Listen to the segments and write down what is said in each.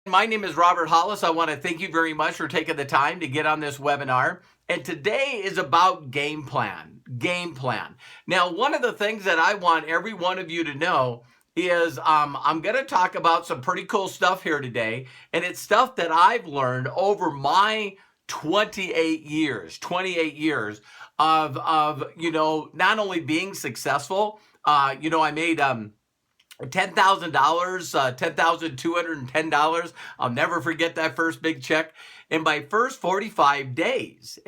My name is Robert Hollis. I want to thank you very much for taking the time to get on this webinar. And today is about game plan. Game plan. Now, one of the things that I want every one of you to know is I'm going to talk about some pretty cool stuff here today. And it's stuff that I've learned over my 28 years of not only being successful. I made $10,000, $10,210. I'll never forget that first big check. In my first 45 days,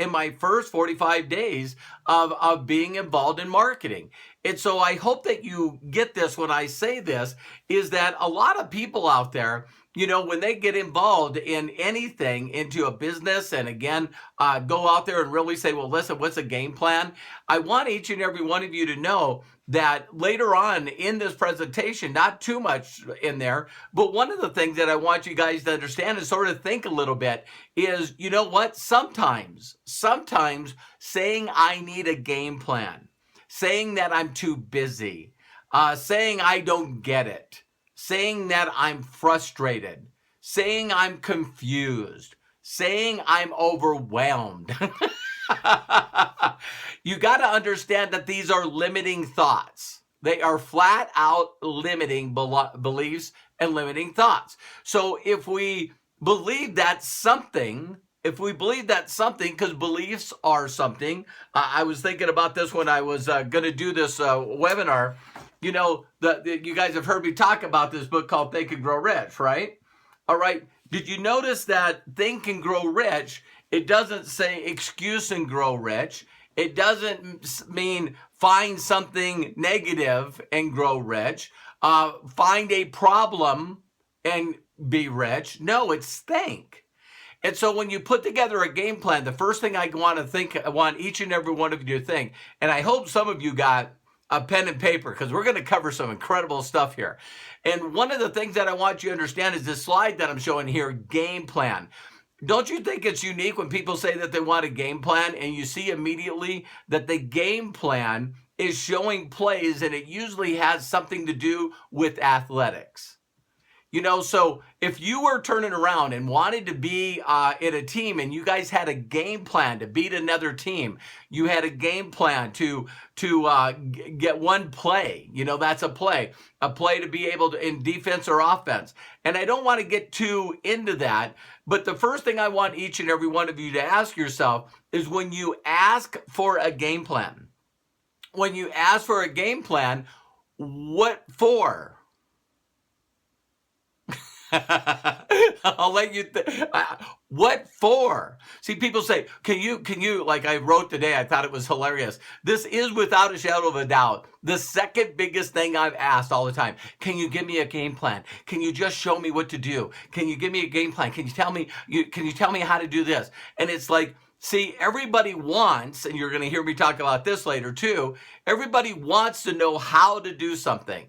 of being involved in marketing. And so I hope that you get this when I say this, is that a lot of people out there, when they get involved in anything, into a business, and again, go out there and really say, well, listen, what's a game plan? I want each and every one of you to know that later on in this presentation, not too much in there, but one of the things that I want you guys to understand and sort of think a little bit is, you know what? Sometimes saying I need a game plan, saying that I'm too busy, saying I don't get it, saying that I'm frustrated, saying I'm confused, saying I'm overwhelmed. You got to understand that these are limiting thoughts. They are flat out limiting beliefs and limiting thoughts. So if we believe that something, because beliefs are something, I was thinking about this when I was going to do this webinar. You guys have heard me talk about this book called Think and Grow Rich, right? All right. Did you notice that Think and Grow Rich, it doesn't say excuse and grow rich. It doesn't mean find something negative and grow rich. Find a problem and be rich. No, it's think. And so when you put together a game plan, the first thing I want each and every one of you to think, and I hope some of you got a pen and paper, because we're going to cover some incredible stuff here. And one of the things that I want you to understand is this slide that I'm showing here, game plan. Don't you think it's unique when people say that they want a game plan and you see immediately that the game plan is showing plays, and it usually has something to do with athletics? So if you were turning around and wanted to be in a team, and you guys had a game plan to beat another team, you had a game plan to get one play, that's a play to be able to, in defense or offense. And I don't want to get too into that, but the first thing I want each and every one of you to ask yourself is, when you ask for a game plan, what for? I'll let you what for? See, people say, can you, like I wrote today, I thought it was hilarious. This is without a shadow of a doubt the second biggest thing I've asked all the time. Can you give me a game plan? Can you just show me what to do? Can you give me a game plan? Can you tell me how to do this? And it's like, see, everybody wants, and you're going to hear me talk about this later too, everybody wants to know how to do something.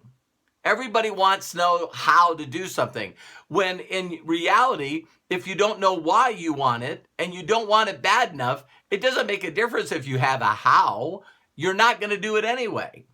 Everybody wants to know how to do something, when in reality, if you don't know why you want it and you don't want it bad enough, it doesn't make a difference if you have a how. You're not going to do it anyway.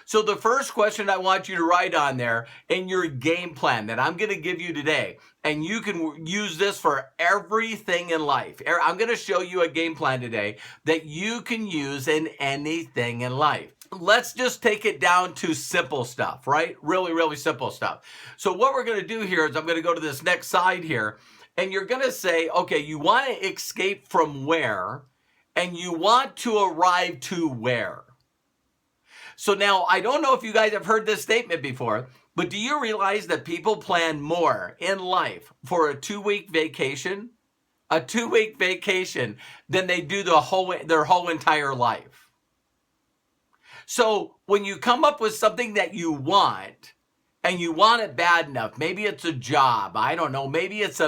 So the first question I want you to write on there in your game plan that I'm going to give you today, and you can use this for everything in life. I'm going to show you a game plan today that you can use in anything in life. Let's just take it down to simple stuff, right? Really, really simple stuff. So what we're going to do here is I'm going to go to this next side here, and you're going to say, okay, you want to escape from where, and you want to arrive to where. So now, I don't know if you guys have heard this statement before, but do you realize that people plan more in life for a 2-week vacation, than they do their whole entire life? So when you come up with something that you want, and you want it bad enough, maybe it's a job, I don't know, maybe it's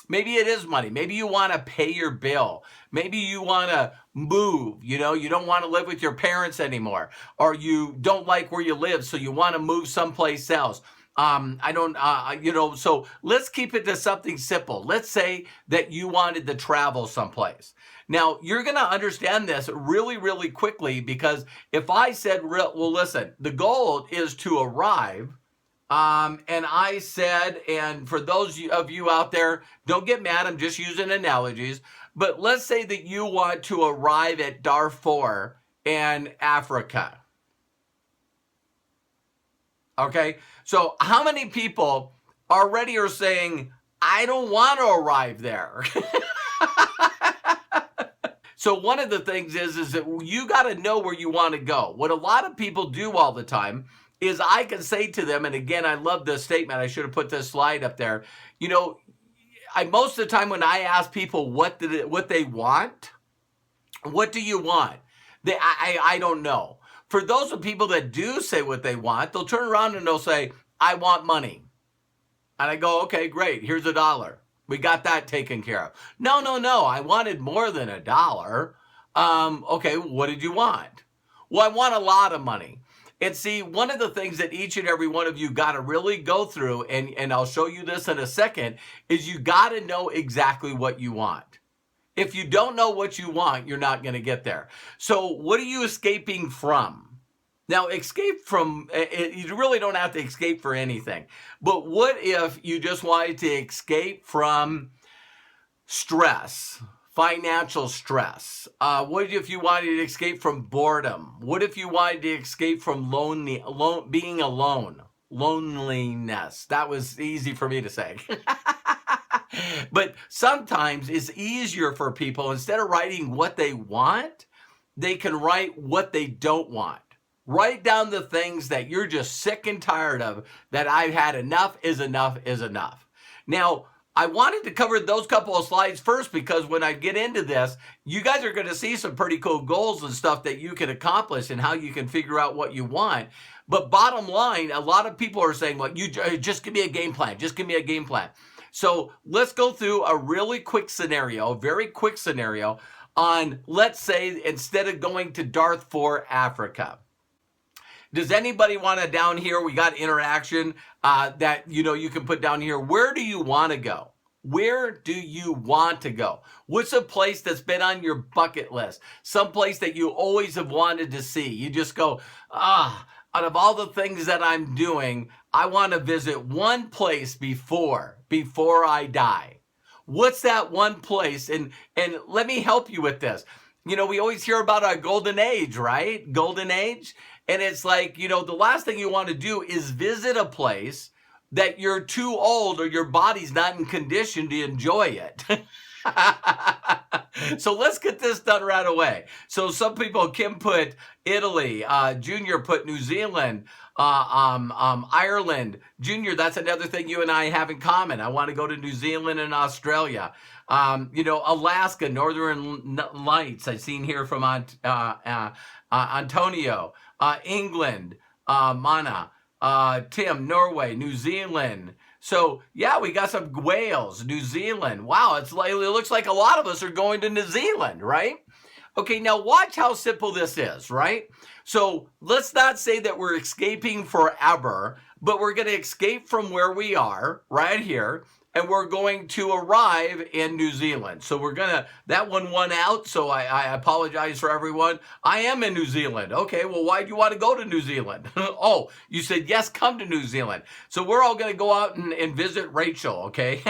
maybe it is money, maybe you want to pay your bill, maybe you want to move, you don't want to live with your parents anymore, or you don't like where you live, so you want to move someplace else. So let's keep it to something simple. Let's say that you wanted to travel someplace. Now, you're going to understand this really, really quickly, because if I said, well, listen, the goal is to arrive, And I said, and for those of you out there, don't get mad, I'm just using analogies, but let's say that you want to arrive at Darfur in Africa. Okay, so how many people already are saying, I don't want to arrive there? So one of the things is that you got to know where you want to go. What a lot of people do all the time is I can say to them, and again, I love this statement. I should have put this slide up there. You know, most of the time when I ask people what they want, what do you want? I don't know. For those of people that do say what they want, they'll turn around and they'll say, I want money. And I go, okay, great. Here's $1. We got that taken care of. No. I wanted more than $1. Okay, what did you want? Well, I want a lot of money. And see, one of the things that each and every one of you got to really go through, and I'll show you this in a second, is you got to know exactly what you want. If you don't know what you want, you're not going to get there. So what are you escaping from? Now, escape from, you really don't have to escape for anything. But what if you just wanted to escape from stress, financial stress? What if you wanted to escape from boredom? What if you wanted to escape from being alone? Loneliness. That was easy for me to say. But sometimes it's easier for people, instead of writing what they want, they can write what they don't want. Write down the things that you're just sick and tired of, that I've had enough is enough is enough. Now, I wanted to cover those couple of slides first because when I get into this, you guys are going to see some pretty cool goals and stuff that you can accomplish and how you can figure out what you want. But bottom line, a lot of people are saying, well, you just give me a game plan. Just give me a game plan. So let's go through a really quick scenario, a very quick scenario on, let's say, instead of going to Darfur, Africa. Does anybody want to down here? We got interaction that, you can put down here. Where do you want to go? Where do you want to go? What's a place that's been on your bucket list? Some place that you always have wanted to see. You just go, out of all the things that I'm doing, I want to visit one place before I die. What's that one place? And let me help you with this. We always hear about a golden age, right? Golden age. And it's like, the last thing you want to do is visit a place that you're too old or your body's not in condition to enjoy it. So let's get this done right away. So some people, Kim put Italy, Junior put New Zealand, Ireland. Junior, that's another thing you and I have in common. I want to go to New Zealand and Australia. Alaska, Northern Lights, I've seen here from Antonio. England, Mana, Tim, Norway, New Zealand. So yeah, we got some Wales, New Zealand. Wow, it looks like a lot of us are going to New Zealand, right? Okay, now watch how simple this is, right? So let's not say that we're escaping forever, but we're going to escape from where we are right here. And we're going to arrive in New Zealand. So we're going to, that one won out. So I apologize for everyone. I am in New Zealand. Okay, well, why do you want to go to New Zealand? Oh, you said, yes, come to New Zealand. So we're all going to go out and visit Rachel, okay?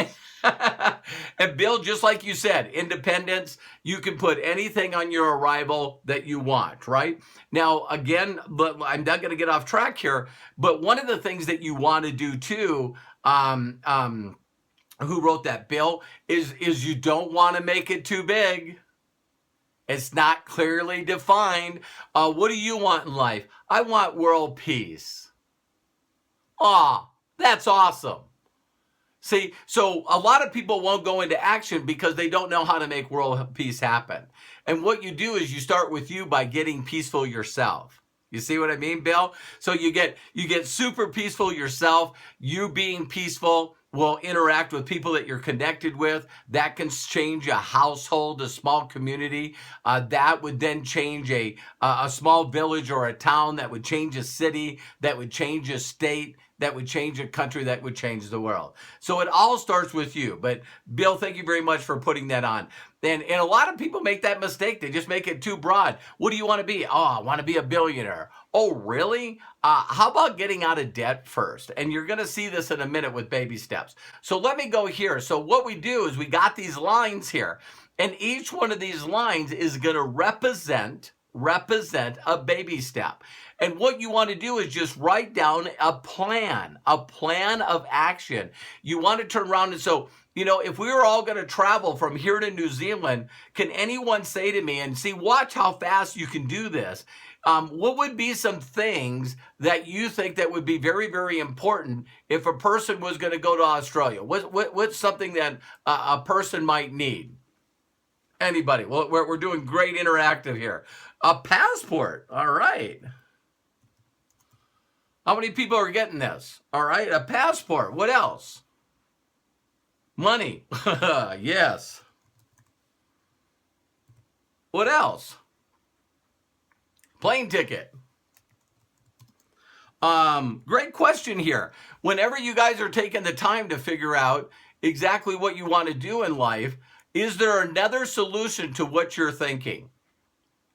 And Bill, just like you said, independence, you can put anything on your arrival that you want, right? Now, again, but I'm not going to get off track here, but one of the things that you want to do too, who wrote that, Bill, is you don't want to make it too big. It's not clearly defined. What do you want in life? I want world peace. That's awesome. See, so a lot of people won't go into action because they don't know how to make world peace happen. And what you do is you start with you by getting peaceful yourself. You see what I mean, Bill? So you get super peaceful yourself. You being peaceful will interact with people that you're connected with. That can change a household, a small community. That would then change a small village or a town. That would change a city. That would change a state. that would change a country, that would change the world. So it all starts with you. But Bill, thank you very much for putting that on. And a lot of people make that mistake. They just make it too broad. What do you want to be? Oh, I want to be a billionaire. Oh, really? How about getting out of debt first? And you're going to see this in a minute with baby steps. So let me go here. So what we do is we got these lines here. And each one of these lines is going to represent a baby step. And what you want to do is just write down a plan of action. You want to turn around and so, if we were all going to travel from here to New Zealand, can anyone say to me, and see, watch how fast you can do this. What would be some things that you think that would be very, very important if a person was going to go to Australia? What's something that a person might need? Anybody? Well, we're doing great interactive here. A passport. All right. How many people are getting this? All right. A passport. What else? Money. Yes. What else? Plane ticket. Great question here. Whenever you guys are taking the time to figure out exactly what you want to do in life, is there another solution to what you're thinking?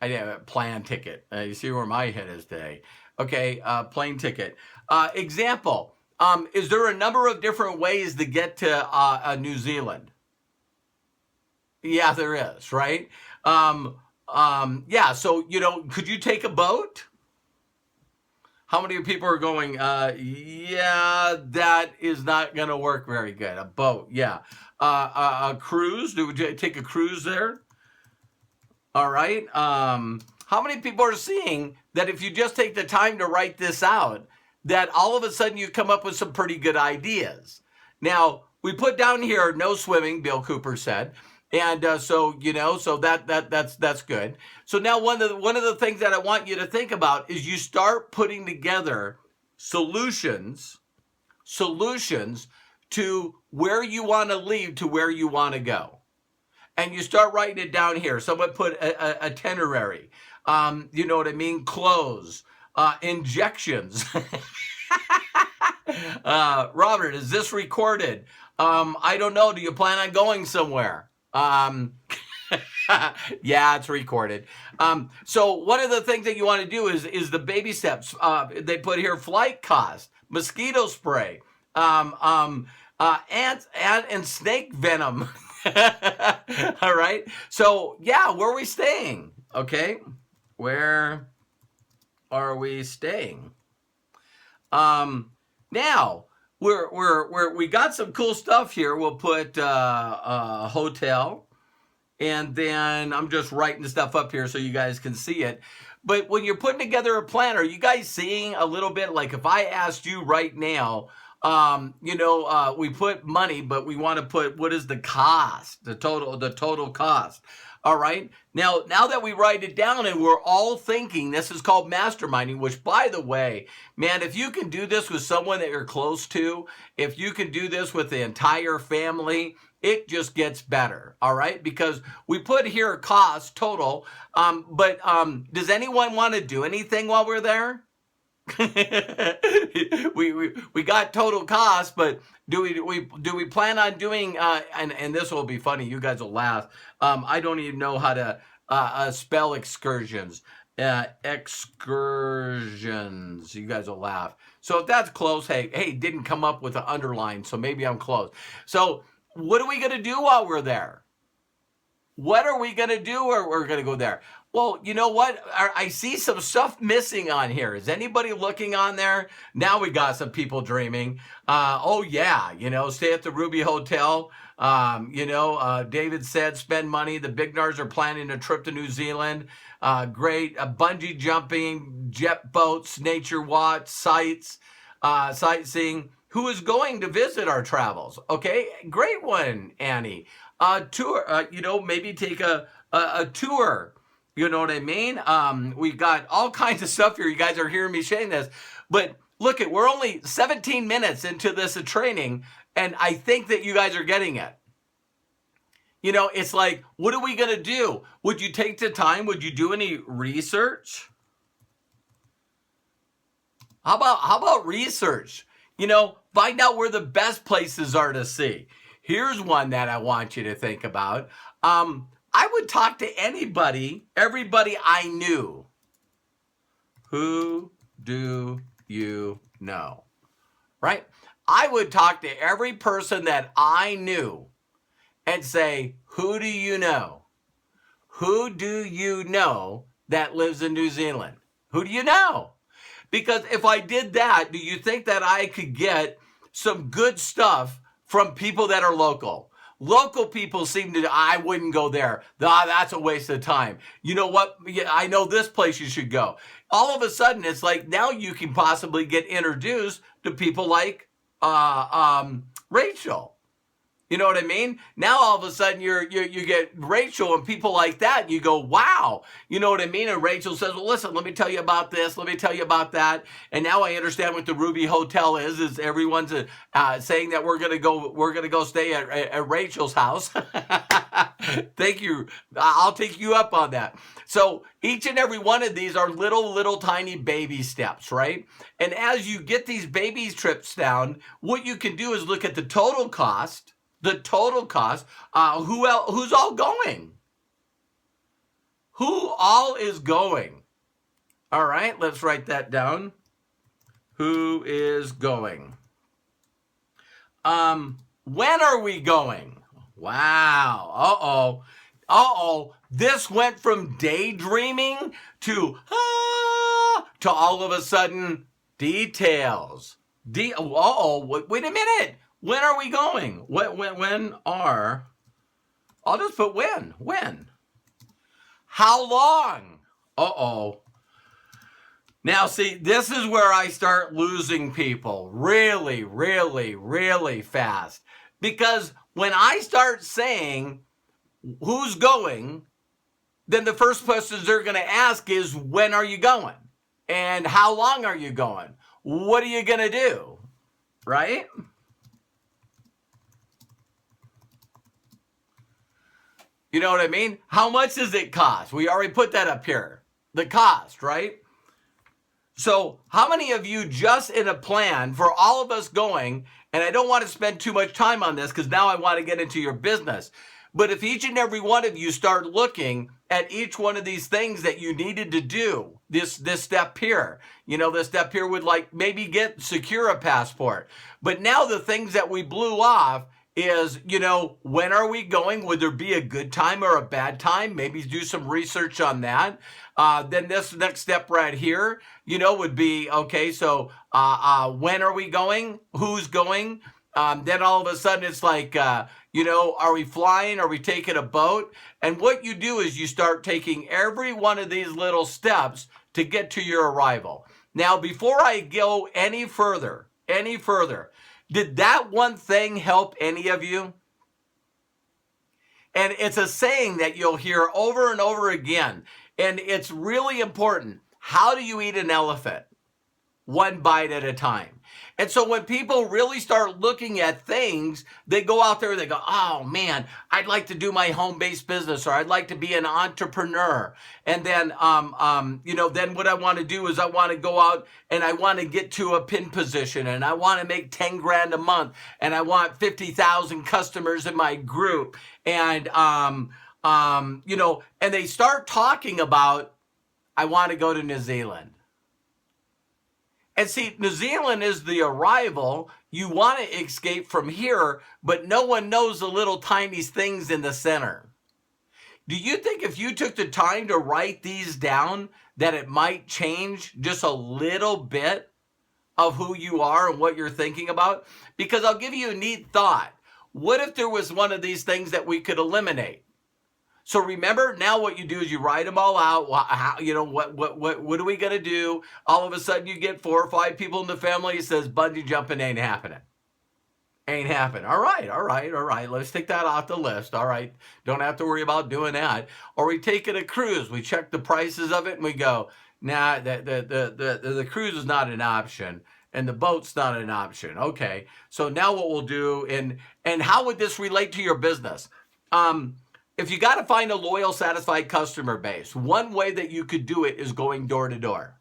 I have a plane ticket. You see where my head is today. Okay, plane ticket. Example, is there a number of different ways to get to New Zealand? Yeah, there is, right? Yeah, so, could you take a boat? How many people are going, yeah, that is not going to work very good. A boat, yeah. A cruise, would you take a cruise there? All right. How many people are seeing that if you just take the time to write this out, that all of a sudden you come up with some pretty good ideas? Now, we put down here, no swimming, Bill Cooper said. And so that's good. So now one of the things that I want you to think about is you start putting together solutions to where you want to leave to where you want to go. And you start writing it down here. Someone put a itinerary. You know what I mean? Clothes, injections. Robert, is this recorded? I don't know. Do you plan on going somewhere? Yeah, it's recorded. So one of the things that you want to do is the baby steps. They put here flight cost, mosquito spray, ants and snake venom. All right. So yeah, where are we staying? Okay. Where are we staying? Now we got some cool stuff here. We'll put a hotel, and then I'm just writing the stuff up here so you guys can see it. But when you're putting together a plan, are you guys seeing a little bit like if I asked you right now, we put money, but we want to put what is the cost, the total cost. All right. Now that we write it down and we're all thinking, this is called masterminding, which, by the way, man, if you can do this with someone that you're close to, if you can do this with the entire family, it just gets better. All right. Because we put here cost total. But does anyone want to do anything while we're there? we got total cost, but do we plan on doing and this will be funny, you guys will laugh. I don't even know how to spell excursions. Excursions, you guys will laugh. So if that's close, hey, didn't come up with an underline, so maybe I'm close. So what are we going to do while we're there? What are we going to do, or we're going to go there? Well, you know what? I see some stuff missing on here. Is anybody looking on there? Now we got some people dreaming. Oh, yeah, stay at the Ruby Hotel. David said spend money. The Bignars are planning a trip to New Zealand. Great. Bungee jumping, jet boats, nature watch, sites, sightseeing. Who is going to visit our travels? Okay, great one, Annie. Tour, maybe take a tour. You know what I mean? We got all kinds of stuff here. You guys are hearing me saying this. But look, we're only 17 minutes into this training, and I think that you guys are getting it. It's like, what are we going to do? Would you take the time? Would you do any research? How about research? Find out where the best places are to see. Here's one that I want you to think about. I would talk to everybody I knew. Who do you know? Right? I would talk to every person that I knew and say, who do you know? Who do you know that lives in New Zealand? Who do you know? Because if I did that, do you think that I could get some good stuff from people that are local? Local people I wouldn't go there. That's a waste of time. You know what? I know this place you should go. All of a sudden, it's like now you can possibly get introduced to people like Rachel. You know what I mean? Now all of a sudden you get Rachel and people like that, and you go, wow. You know what I mean? And Rachel says, well, listen, let me tell you about this. Let me tell you about that. And now I understand what the Ruby Hotel is everyone's saying that we're gonna go stay at Rachel's house. Thank you. I'll take you up on that. So each and every one of these are little tiny baby steps, right? And as you get these baby trips down, what you can do is look at the total cost. Who's all going? Who all is going? All right, let's write that down. Who is going? When are we going? Wow. This went from daydreaming to all of a sudden details. Wait a minute. When are we going? I'll just put when. When? How long? Now, see, this is where I start losing people really, really, really fast. Because when I start saying who's going, then the first questions they're going to ask is, when are you going? And how long are you going? What are you going to do? Right? You know what I mean? How much does it cost? We already put that up here. The cost, right? So how many of you just in a plan for all of us going, and I don't want to spend too much time on this because now I want to get into your business. But if each and every one of you start looking at each one of these things that you needed to do, this step here, this step here would maybe secure a passport. But now the things that we blew off is, when are we going? Would there be a good time or a bad time? Maybe do some research on that. Then this next step right here, would be, okay, so when are we going? Who's going? Then all of a sudden it's like, are we flying? Are we taking a boat? And what you do is you start taking every one of these little steps to get to your arrival. Now, before I go any further, did that one thing help any of you? And it's a saying that you'll hear over and over again. And it's really important. How do you eat an elephant? One bite at a time. And so when people really start looking at things, they go out there and they go, oh man, I'd like to do my home-based business, or I'd like to be an entrepreneur. And then, then what I want to do is I want to go out and I want to get to a pin position, and I want to make 10 grand a month, and I want 50,000 customers in my group. And, and they start talking about, I want to go to New Zealand. And see, New Zealand is the arrival. You want to escape from here, but no one knows the little tiny things in the center. Do you think if you took the time to write these down, that it might change just a little bit of who you are and what you're thinking about? Because I'll give you a neat thought. What if there was one of these things that we could eliminate? So remember, now what you do is you write them all out. What are we going to do? All of a sudden you get 4 or 5 people in the family who says bungee jumping ain't happening. Ain't happening. All right. Let's take that off the list. All right. Don't have to worry about doing that. Or we take it a cruise. We check the prices of it and we go, nah, the cruise is not an option. And the boat's not an option. Okay. So now what we'll do, and how would this relate to your business? If you got to find a loyal, satisfied customer base, one way that you could do it is going door to door.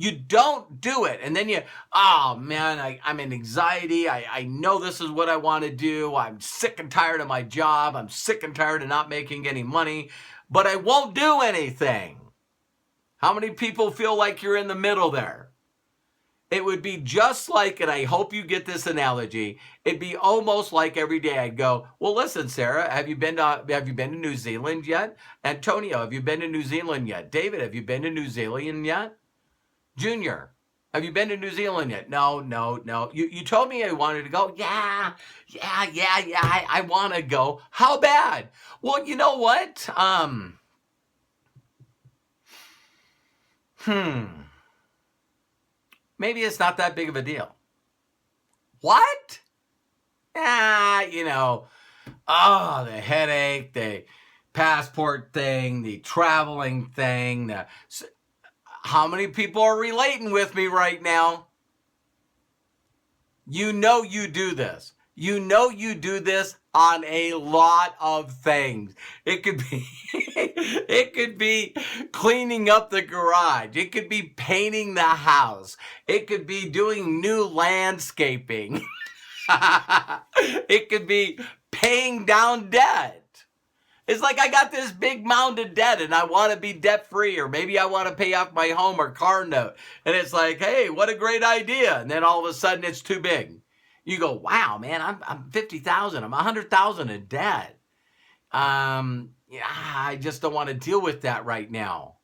You don't do it. And then oh man, I'm in anxiety. I know this is what I want to do. I'm sick and tired of my job. I'm sick and tired of not making any money, but I won't do anything. How many people feel like you're in the middle there? It would be just like, and I hope you get this analogy, it'd be almost like every day I'd go, well, listen, Sarah, have you been to New Zealand yet? Antonio, have you been to New Zealand yet? David, have you been to New Zealand yet? Junior, have you been to New Zealand yet? No. You told me I wanted to go. Yeah. I want to go. How bad? Well, you know what? Maybe it's not that big of a deal. What? The headache, the passport thing, the traveling thing, how many people are relating with me right now? You know you do this. You know you do this on a lot of things. It could be cleaning up the garage. It could be painting the house. It could be doing new landscaping. It could be paying down debt. It's like I got this big mound of debt and I want to be debt free, or maybe I want to pay off my home or car note. And it's like, hey, what a great idea. And then all of a sudden it's too big. You go, wow, man, I'm 50,000. I'm 100,000 in debt. I just don't want to deal with that right now.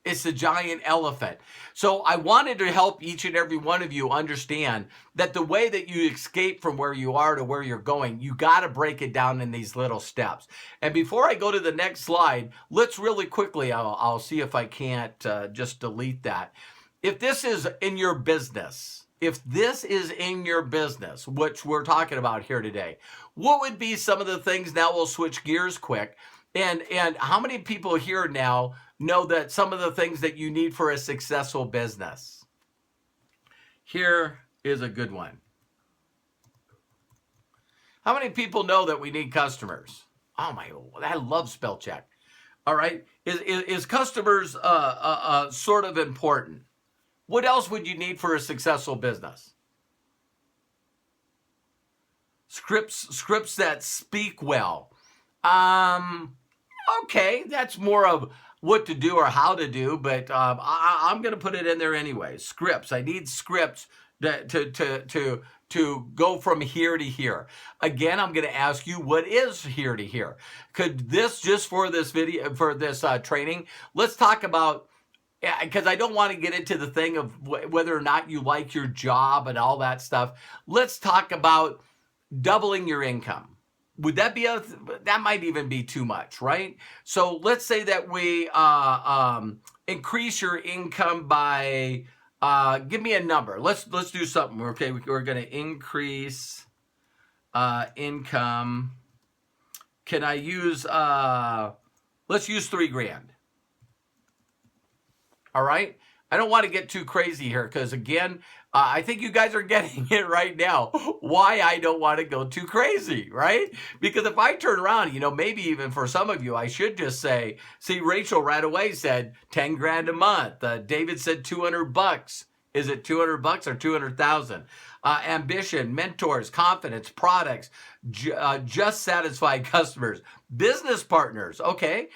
It's a giant elephant. So I wanted to help each and every one of you understand that the way that you escape from where you are to where you're going, you got to break it down in these little steps. And before I go to the next slide, let's really quickly, I'll see if I can't just delete that. If this is in your business, which we're talking about here today, what would be some of the things? Now we'll switch gears quick. And how many people here now know that some of the things that you need for a successful business? Here is a good one. How many people know that we need customers? Oh my, I love spell check. All right. Is customers sort of important? What else would you need for a successful business? Scripts that speak well. Okay, that's more of what to do or how to do, but I'm going to put it in there anyway. Scripts. I need scripts to go from here to here. Again, I'm going to ask you, what is here to here? Could this, just for this video, for this training, let's talk about, because I don't want to get into the thing of whether or not you like your job and all that stuff. Let's talk about doubling your income. Would that be that might even be too much, right? So let's say that we increase your income by, give me a number. Let's do something. Okay, we're going to increase income. Can I use, let's use $3,000. All right. I don't want to get too crazy here because, again, I think you guys are getting it right now, why I don't want to go too crazy, right? Because if I turn around, maybe even for some of you, I should just say, see, Rachel right away said 10 grand a month. David said $200. Is it $200 or 200,000? Ambition, mentors, confidence, products, just satisfied customers, business partners. Okay.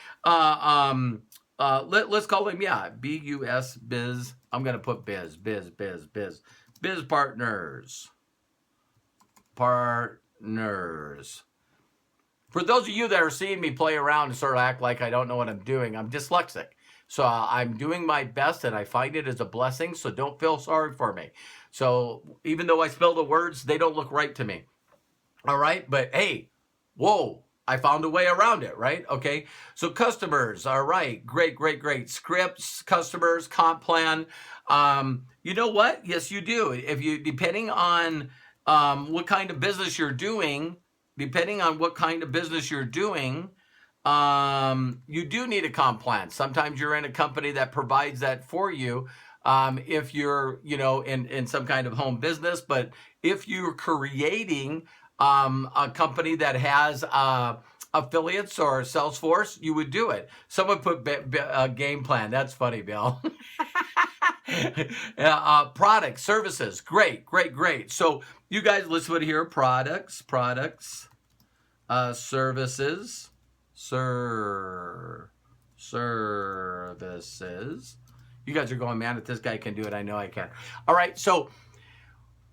Let's call him, B-U-S, biz. I'm going to put biz partners. For those of you that are seeing me play around and sort of act like I don't know what I'm doing, I'm dyslexic. So I'm doing my best and I find it as a blessing. So don't feel sorry for me. So even though I spell the words, they don't look right to me. All right. But hey, whoa. I found a way around it, right? Okay. So customers, all right. Great. Scripts, customers, comp plan. You know what? Yes, you do. If you, depending on what kind of business you're doing, you do need a comp plan. Sometimes you're in a company that provides that for you. If you're, in some kind of home business, but if you're creating a company that has affiliates or Salesforce, you would do it. Someone put a game plan. That's funny, Bill. Products, services, great, great, great. So you guys listen to it here. Products, services, services. You guys are going, man, if this guy can do it, I know I can. All right, so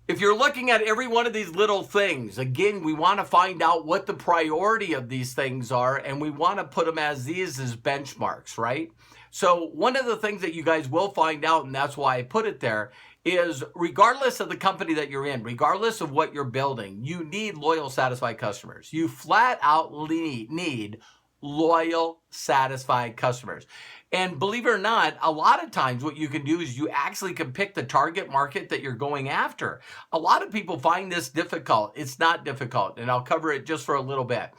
if you're looking at every one of these little things, again, we want to find out what the priority of these things are, and we want to put them as these as benchmarks, right? So one of the things that you guys will find out, and that's why I put it there, is regardless of the company that you're in, regardless of what you're building, you need loyal, satisfied customers. You flat out need loyal, satisfied customers. And believe it or not, a lot of times what you can do is you actually can pick the target market that you're going after. A lot of people find this difficult. It's not difficult, and I'll cover it just for a little bit.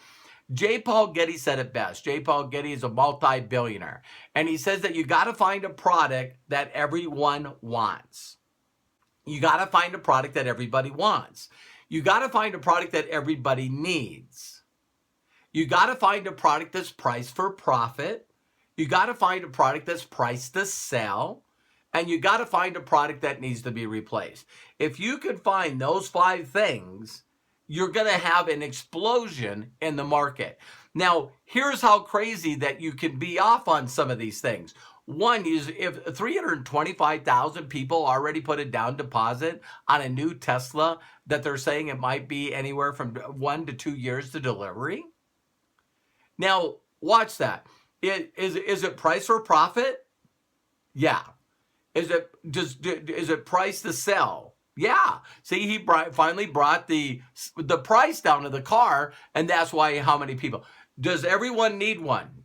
J. Paul Getty said it best. J. Paul Getty is a multi-billionaire, and he says that you got to find a product that everyone wants. You got to find a product that everybody wants. You got to find a product that everybody needs. You got to find a product that's priced for profit. You got to find a product that's priced to sell. And you got to find a product that needs to be replaced. If you could find those 5 things, you're going to have an explosion in the market. Now, here's how crazy that you can be off on some of these things. One is if 325,000 people already put a down deposit on a new Tesla that they're saying it might be anywhere from 1 to 2 years to delivery. Now, watch that. Is it price for profit? Yeah. Is it price to sell? Yeah. See, he finally brought the price down of the car, and that's why how many people. Does everyone need one?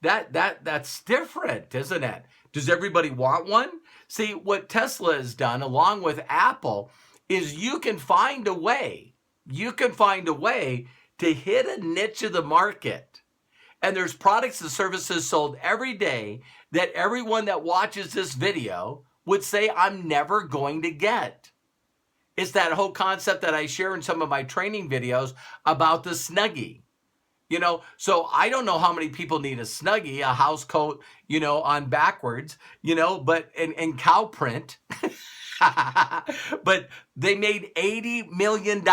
That's different, isn't it? Does everybody want one? See, what Tesla has done along with Apple is you can find a way to hit a niche of the market. And there's products and services sold every day that everyone that watches this video would say, I'm never going to get. It's that whole concept that I share in some of my training videos about the Snuggie. So I don't know how many people need a Snuggie, a house coat, on backwards, but in cow print. But they made $80 million.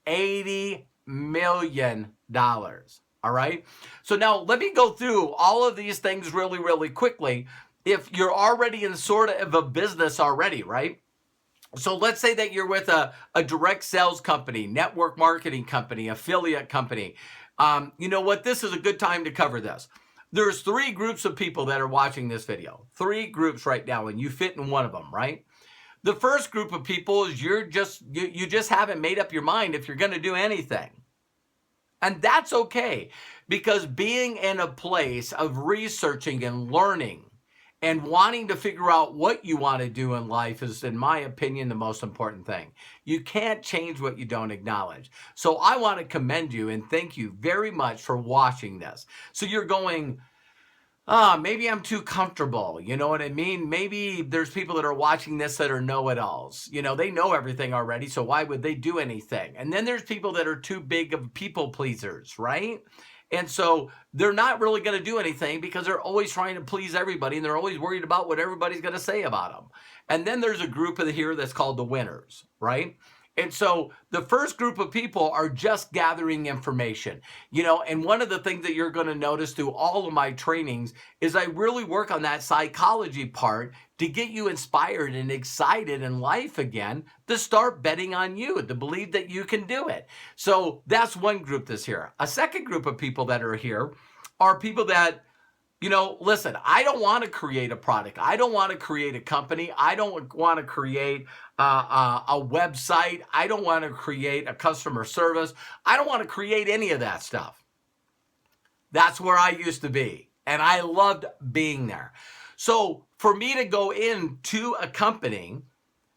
$80 million. All right. So now let me go through all of these things really, really quickly. If you're already in sort of a business already, right? So let's say that you're with a direct sales company, network marketing company, affiliate company. You know what? This is a good time to cover this. There's 3 groups of people that are watching this video. 3 groups right now, and you fit in one of them, right? The first group of people is you just haven't made up your mind if you're going to do anything. And that's okay, because being in a place of researching and learning and wanting to figure out what you want to do in life is, in my opinion, the most important thing. You can't change what you don't acknowledge. So I want to commend you and thank you very much for watching this. So you're going, maybe I'm too comfortable. You know what I mean? Maybe there's people that are watching this that are know-it-alls. They know everything already, so why would they do anything? And then there's people that are too big of people pleasers, right? And so they're not really going to do anything because they're always trying to please everybody, and they're always worried about what everybody's going to say about them. And then there's a group of here that's called the winners, right? And so the first group of people are just gathering information, and one of the things that you're going to notice through all of my trainings is I really work on that psychology part to get you inspired and excited in life again, to start betting on you, to believe that you can do it. So that's one group that's here. A second group of people that are here are people that, listen, I don't want to create a product. I don't want to create a company. I don't want to create a website. I don't want to create a customer service. I don't want to create any of that stuff. That's where I used to be, and I loved being there. So for me to go into a company,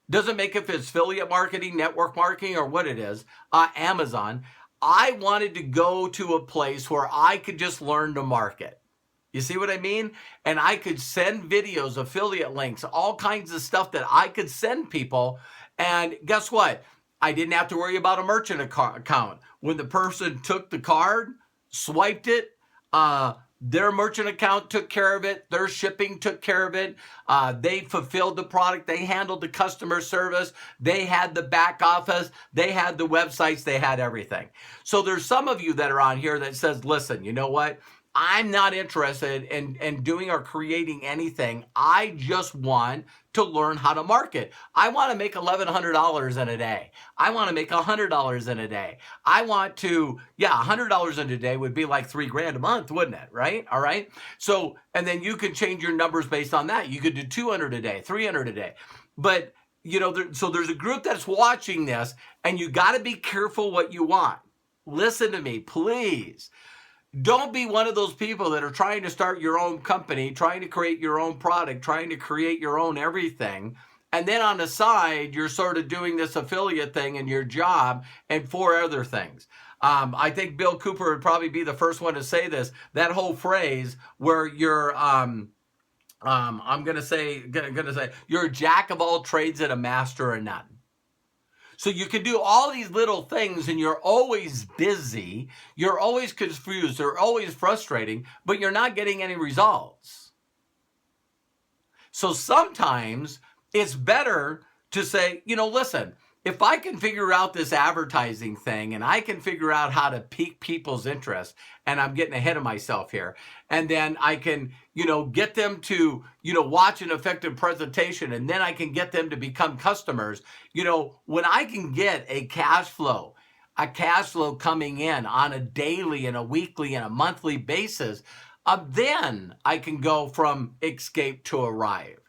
doesn't make if it's affiliate marketing, network marketing, or what it is, Amazon, I wanted to go to a place where I could just learn to market. You see what I mean? And I could send videos, affiliate links, all kinds of stuff that I could send people. And guess what? I didn't have to worry about a merchant account. When the person took the card, swiped it, Their merchant account took care of it. Their shipping took care of it. They fulfilled the product. They handled the customer service. They had the back office. They had the websites. They had everything. So there's some of you that are on here that says, listen, you know what? I'm not interested in doing or creating anything. I just want to learn how to market. I want to make $1,100 in a day. I want to make $100 in a day. I want to, $100 in a day would be like $3,000 a month, wouldn't it? Right? All right. So, and then you can change your numbers based on that. You could do 200 a day, 300 a day. But, so there's a group that's watching this, and you got to be careful what you want. Listen to me, please. Don't be one of those people that are trying to start your own company, trying to create your own product, trying to create your own everything. And then on the side, you're sort of doing this affiliate thing in your job and 4 other things. I think Bill Cooper would probably be the first one to say this, that whole phrase where you're, I'm going to say, you're a jack of all trades and a master of none. So you can do all these little things and you're always busy, you're always confused, they're always frustrating, but you're not getting any results. So sometimes it's better to say, listen, if I can figure out this advertising thing and I can figure out how to pique people's interest, and I'm getting ahead of myself here, and then I can, get them to, watch an effective presentation, and then I can get them to become customers. When I can get a cash flow coming in on a daily and a weekly and a monthly basis, then I can go from escape to arrive.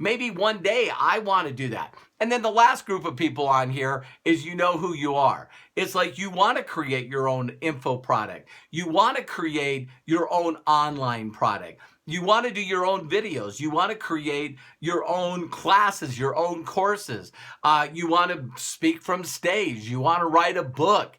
Maybe one day I want to do that. And then the last group of people on here is you know who you are. It's like you want to create your own info product. You want to create your own online product. You want to do your own videos. You want to create your own classes, your own courses. You want to speak from stage. You want to write a book.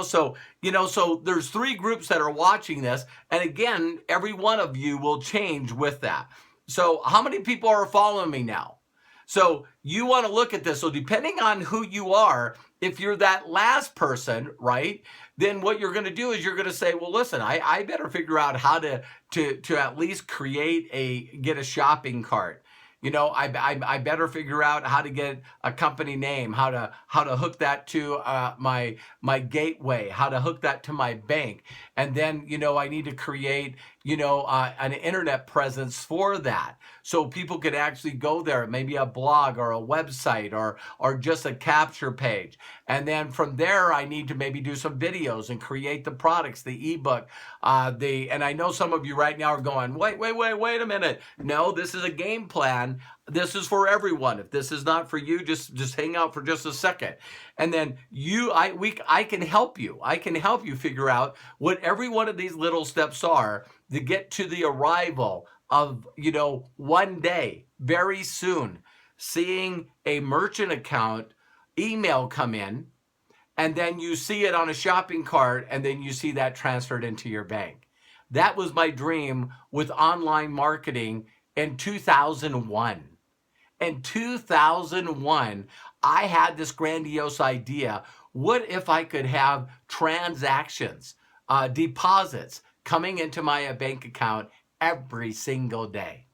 So there's 3 groups that are watching this. And again, every one of you will change with that. So how many people are following me now? So you want to look at this. So depending on who you are, if you're that last person, right, then what you're going to do is you're going to say, well, listen, I better figure out how to at least get a shopping cart. I better figure out how to get a company name, how to hook that to my gateway, how to hook that to my bank. And then, I need to create, an internet presence for that. So people could actually go there, maybe a blog or a website or just a capture page. And then from there, I need to maybe do some videos and create the products, the ebook, and I know some of you right now are going, wait a minute. No, this is a game plan. This is for everyone. If this is not for you, just hang out for just a second. And then I can help you. I can help you figure out what every one of these little steps are to get to the arrival of, one day, very soon, seeing a merchant account email come in, and then you see it on a shopping cart, and then you see that transferred into your bank. That was my dream with online marketing in 2001. In 2001, I had this grandiose idea. What if I could have transactions, deposits coming into my bank account every single day?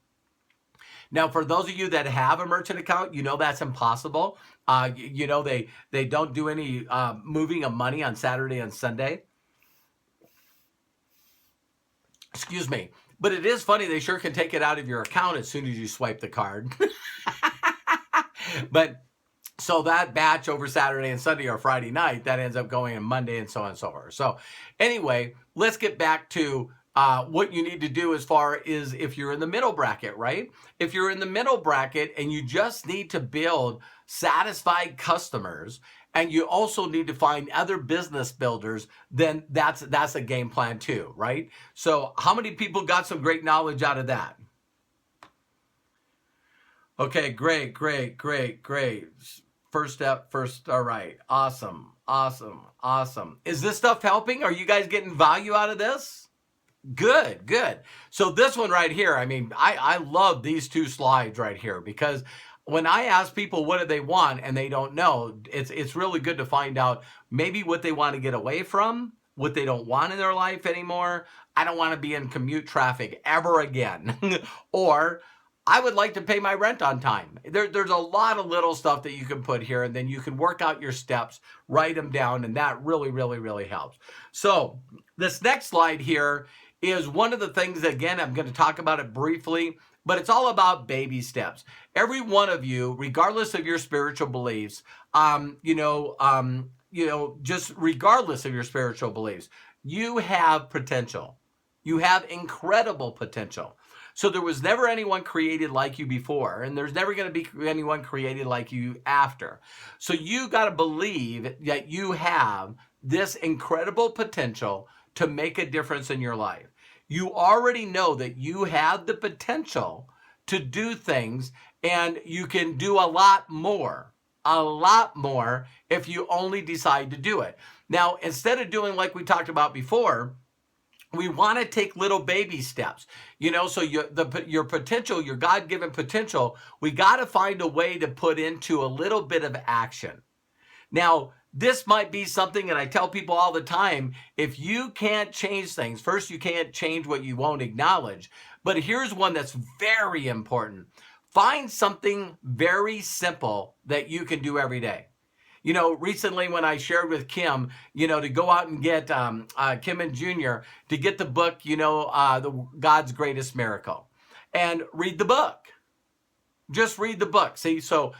Now, for those of you that have a merchant account, that's impossible. They don't do any moving of money on Saturday and Sunday. Excuse me. But it is funny, they sure can take it out of your account as soon as you swipe the card. But so that batch over Saturday and Sunday or Friday night, that ends up going on Monday and so on and so forth. So anyway, let's get back to what you need to do as far as if you're in the middle bracket, right? If you're in the middle bracket and you just need to build satisfied customers, and you also need to find other business builders, then that's a game plan too, right? So how many people got some great knowledge out of that? Okay, great. First step, all right. Awesome. Is this stuff helping? Are you guys getting value out of this? Good. So this one right here, I love these 2 slides right here, because when I ask people what do they want and they don't know, it's really good to find out maybe what they want to get away from, what they don't want in their life anymore. I don't want to be in commute traffic ever again. Or I would like to pay my rent on time. There's a lot of little stuff that you can put here, and then you can work out your steps, write them down, and that really, really, really helps. So this next slide here is one of the things, again, I'm going to talk about it briefly, but it's all about baby steps. Every one of you, regardless of your spiritual beliefs, just regardless of your spiritual beliefs, you have potential. You have incredible potential. So there was never anyone created like you before, and there's never going to be anyone created like you after. So you got to believe that you have this incredible potential to make a difference in your life. You already know that you have the potential to do things, and you can do a lot more if you only decide to do it. Now, instead of doing like we talked about before, we want to take little baby steps, so your potential, your God-given potential, we got to find a way to put into a little bit of action. Now, this might be something, and I tell people all the time, if you can't change things, first, you can't change what you won't acknowledge. But here's one that's very important. Find something very simple that you can do every day. Recently when I shared with Kim, to go out and get Kim and Junior to get the book, the God's Greatest Miracle, and read the book. Just read the book. See, so,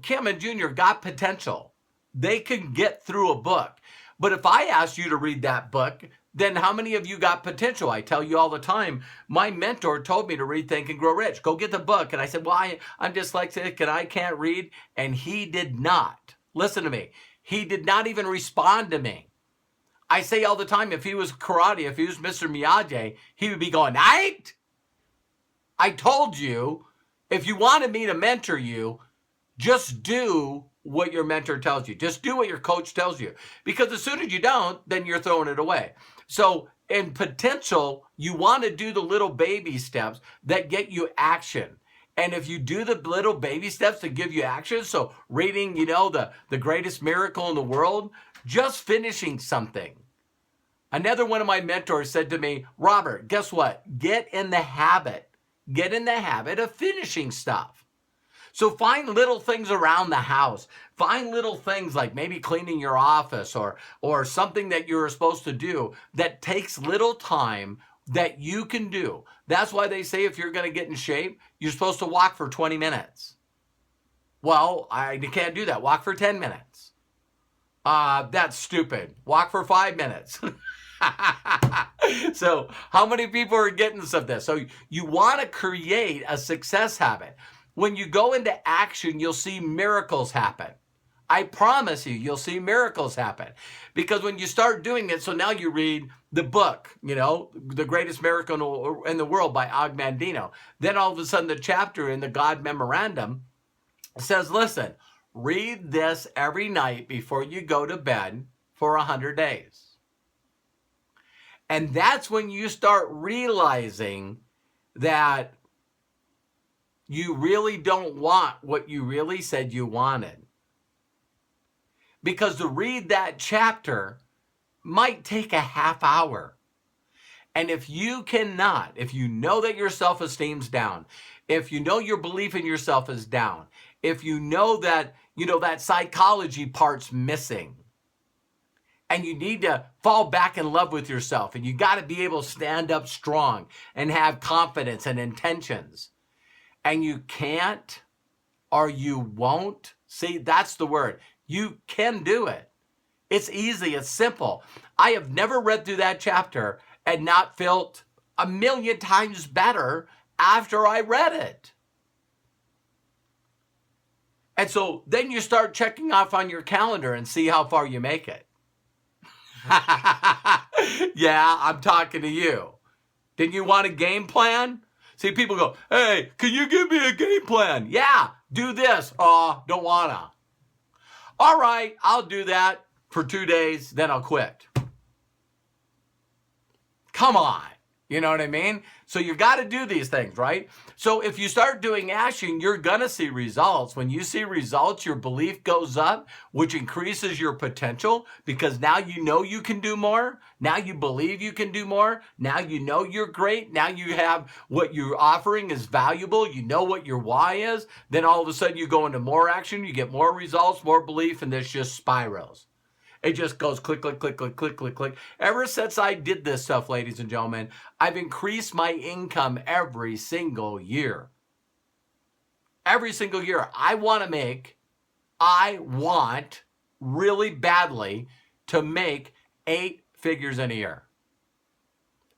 Kim and Junior got potential. They can get through a book. But if I asked you to read that book, then how many of you got potential? I tell you all the time, my mentor told me to read Think and Grow Rich. Go get the book. And I said, well, I'm dyslexic and I can't read. And he did not. Listen to me. He did not even respond to me. I say all the time, if he was karate, if he was Mr. Miyagi, he would be going, I told you, if you wanted me to mentor you, just do what your mentor tells you. Just do what your coach tells you. Because as soon as you don't, then you're throwing it away. So in potential, you want to do the little baby steps that get you action. And if you do the little baby steps to give you action, so reading, the greatest miracle in the world, just finishing something. Another one of my mentors said to me, Robert, guess what? Get in the habit of finishing stuff. So find little things around the house. Find little things like maybe cleaning your office or something that you're supposed to do that takes little time that you can do. That's why they say if you're going to get in shape, you're supposed to walk for 20 minutes. Well, I can't do that. Walk for 10 minutes. That's stupid. Walk for 5 minutes. So how many people are getting some of this? So you want to create a success habit. When you go into action, you'll see miracles happen. I promise you'll see miracles happen. Because when you start doing it, so now you read the book, The Greatest Miracle in the World by Og Mandino. Then all of a sudden the chapter in the God Memorandum says, listen, read this every night before you go to bed for 100 days. And that's when you start realizing that you really don't want what you really said you wanted. Because to read that chapter might take a half hour. And if you know that your self-esteem's down, if you know your belief in yourself is down, if you know that, that psychology part's missing, and you need to fall back in love with yourself, and you got to be able to stand up strong and have confidence and intentions, and you can't or you won't, see, that's the word. You can do it. It's easy. It's simple. I have never read through that chapter and not felt 1,000,000 times better after I read it. And so then you start checking off on your calendar and see how far you make it. Yeah, I'm talking to you. Didn't you want a game plan? See, people go, hey, can you give me a game plan? Yeah, do this. Oh, don't wanna. All right, I'll do that for 2 days, then I'll quit. Come on. You know what I mean? So you got to do these things, right? So if you start doing action, you're going to see results. When you see results, your belief goes up, which increases your potential because now you know you can do more. Now you believe you can do more. Now you know you're great. Now you have what you're offering is valuable. You know what your why is. Then all of a sudden you go into more action, you get more results, more belief, and this just spirals. It just goes click, click, click, click, click, click, click. Ever since I did this stuff, ladies and gentlemen, I've increased my income every single year. Every single year. I want really badly to make 8 figures in a year.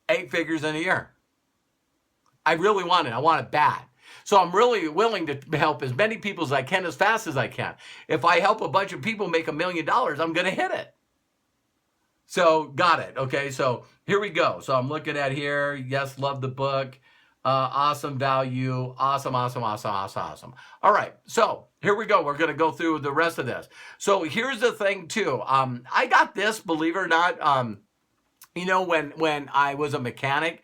8 figures in a year. I really want it. I want it bad. So I'm really willing to help as many people as I can as fast as I can. If I help a bunch of people make $1 million, I'm going to hit it. So got it. Okay, so here we go. So I'm looking at here. Yes, love the book. Awesome value. Awesome, awesome, awesome, awesome, awesome. All right, so here we go. We're going to go through the rest of this. So here's the thing too. I got this, believe it or not, you know, when I was a mechanic,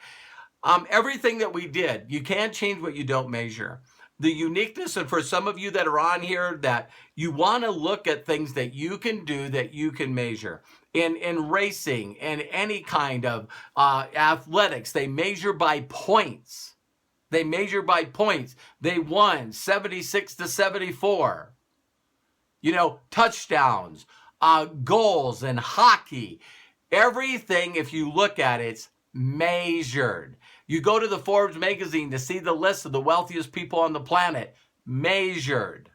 everything that we did, you can't change what you don't measure. The uniqueness, and for some of you that are on here, that you want to look at things that you can do, that you can measure. In racing and any kind of athletics, they measure by points. They measure by points. They won 76-74. You know, touchdowns, goals in hockey. Everything, if you look at it, it's measured. You go to the Forbes magazine to see the list of the wealthiest people on the planet, measured.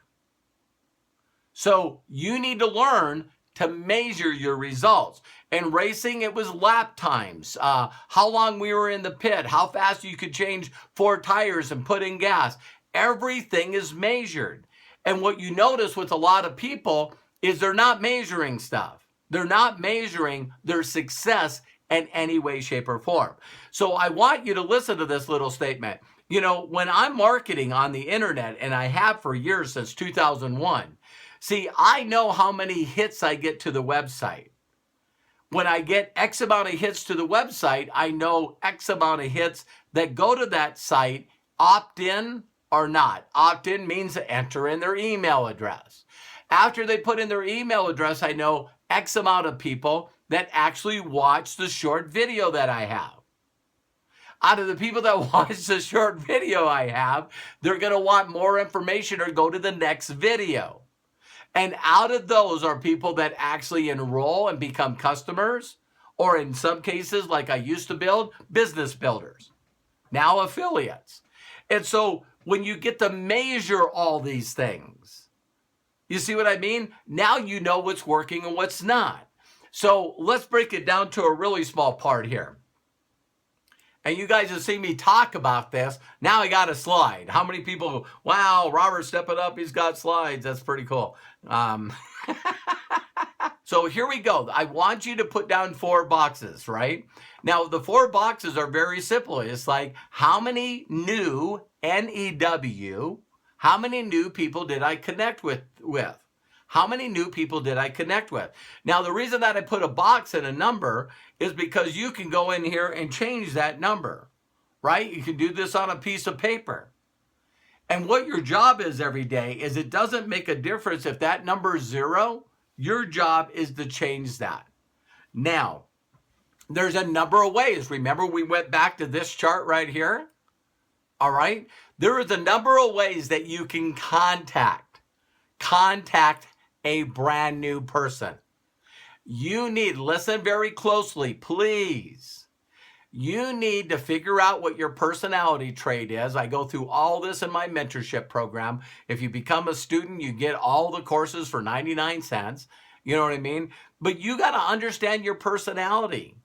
So you need to learn to measure your results. In racing, it was lap times, how long we were in the pit, how fast you could change 4 tires and put in gas. Everything is measured. And what you notice with a lot of people is they're not measuring stuff. They're not measuring their success in any way, shape, or form. So I want you to listen to this little statement. You know, when I'm marketing on the internet, and I have for years since 2001, see, I know how many hits I get to the website. When I get X amount of hits to the website, I know X amount of hits that go to that site, opt in or not. Opt in means to enter in their email address. After they put in their email address, I know X amount of people that actually watch the short video that I have. Out of the people that watch the short video I have, they're going to want more information or go to the next video. And out of those are people that actually enroll and become customers, or in some cases, like I used to build, business builders, now affiliates. And so when you get to measure all these things, you see what I mean? Now you know what's working and what's not. So let's break it down to a really small part here. And you guys have seen me talk about this. Now I got a slide. How many people, wow, Robert's stepping up. He's got slides. That's pretty cool. So here we go. I want you to put down 4 boxes, right? Now, the 4 boxes are very simple. It's like, how many new, N-E-W, how many new people did I connect with? How many new people did I connect with? Now, the reason that I put a box and a number is because you can go in here and change that number, right? You can do this on a piece of paper. And what your job is every day is it doesn't make a difference if that number is 0. Your job is to change that. Now, there's a number of ways. Remember, we went back to this chart right here? All right? There is a number of ways that you can contact a brand new person. You need, listen very closely, please. You need to figure out what your personality trait is. I go through all this in my mentorship program. If you become a student, you get all the courses for 99 cents. You know what I mean? But you got to understand your personality.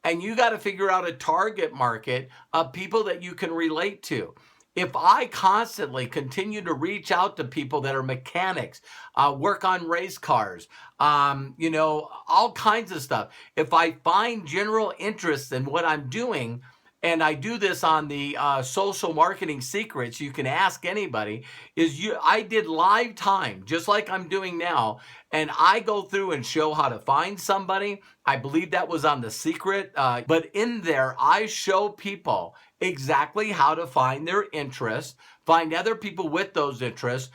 And you got to figure out a target market of people that you can relate to. If I constantly continue to reach out to people that are mechanics, work on race cars, you know, all kinds of stuff. If I find general interest in what I'm doing, and I do this on the social marketing secrets, you can ask anybody, I did live time, just like I'm doing now, And I go through and show how to find somebody. I believe that was on The Secret. But in there, I show people exactly how to find their interests, find other people with those interests,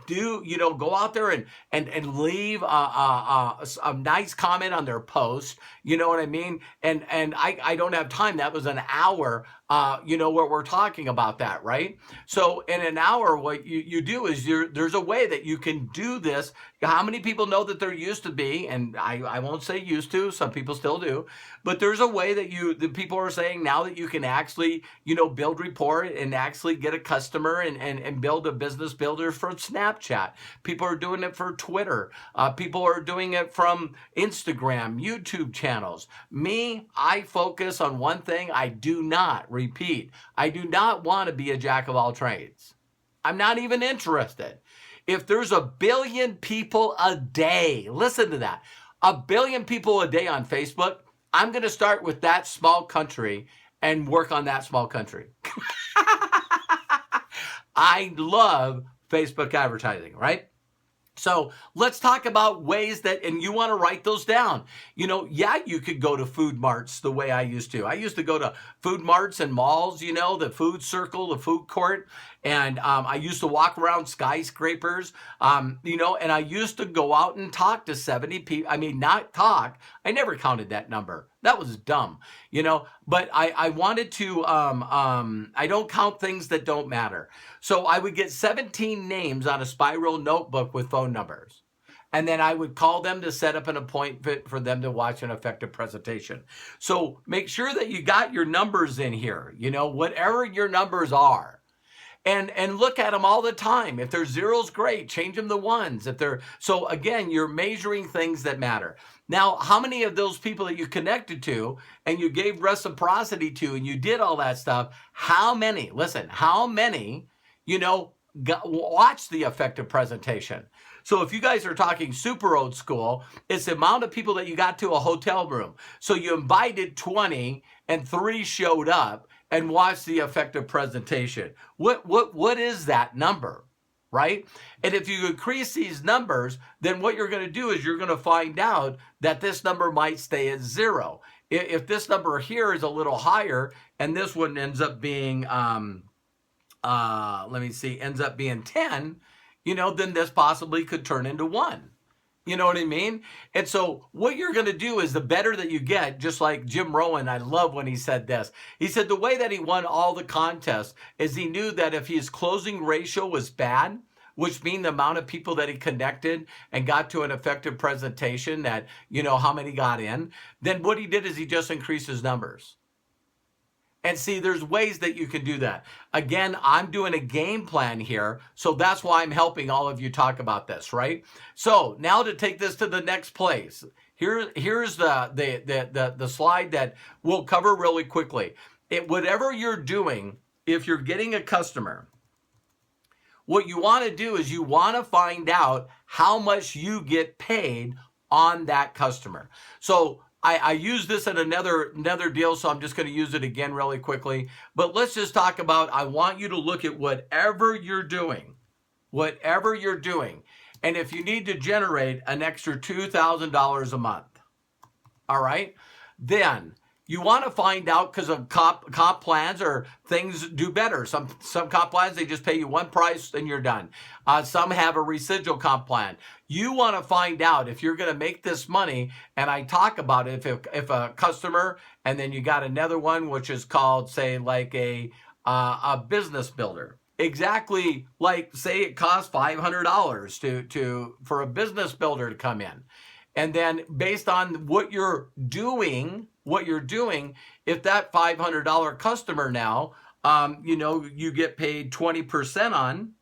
go out there and leave a nice comment on their post. You know what I mean? And I don't have time. That was an hour, what we're talking about that, right? So in an hour, what you do is there's a way that you can do this. How many people know that there used to be, and I won't say used to, some people still do, but there's a way that the people are saying now that you can actually, build rapport and actually get a customer and build a business builder for Snapchat. People are doing it for Twitter. People are doing it from Instagram, YouTube channels. Me, I focus on one thing. I do not want to be a jack of all trades. I'm not even interested. If there's 1 billion people a day, listen to that, 1 billion people a day on Facebook, I'm going to start with that small country and work on that small country. I love Facebook advertising, right? So let's talk about ways that, and you want to write those down. You could go to food marts the way I used to. I used to go to food marts and malls, the food circle, the food court. And I used to walk around skyscrapers, and I used to go out and talk to 70 people. I mean, not talk. I never counted that number. That was dumb, but I wanted to, I don't count things that don't matter. So I would get 17 names on a spiral notebook with phone numbers. And then I would call them to set up an appointment for them to watch an effective presentation. So make sure that you got your numbers in here, whatever your numbers are. And look at them all the time. If they're zeros, great. Change them to ones. So again, you're measuring things that matter. Now, how many of those people that you connected to and you gave reciprocity to and you did all that stuff, how many watched the effective presentation? So if you guys are talking super old school, it's the amount of people that you got to a hotel room. So you invited 20 and 3 showed up and watched the effective presentation. What is that number, right? And if you increase these numbers, then what you're going to do is you're going to find out that this number might stay at 0. If this number here is a little higher and this one ends up being, ends up being 10, then this possibly could turn into 1. You know what I mean? And so what you're going to do is the better that you get, just like Jim Rohn, I love when he said this. He said the way that he won all the contests is he knew that if his closing ratio was bad, which means the amount of people that he connected and got to an effective presentation that, how many got in, then what he did is he just increased his numbers. And see, there's ways that you can do that. Again, I'm doing a game plan here, so that's why I'm helping all of you talk about this, right? So now to take this to the next place, here's the slide that we'll cover really quickly. Whatever you're doing, if you're getting a customer, what you want to do is you want to find out how much you get paid on that customer. So I use this in another deal, so I'm just going to use it again really quickly. But let's just talk about, I want you to look at whatever you're doing. And if you need to generate an extra $2,000 a month, all right, then you want to find out, because of comp plans or things do better. Some comp plans, they just pay you one price and you're done. Some have a residual comp plan. You want to find out if you're going to make this money, and I talk about it, if a customer, and then you got another one which is called, say, like a business builder. Exactly, like say it costs $500 for a business builder to come in. And then based on what you're doing, if that $500 customer now, you get paid 20% on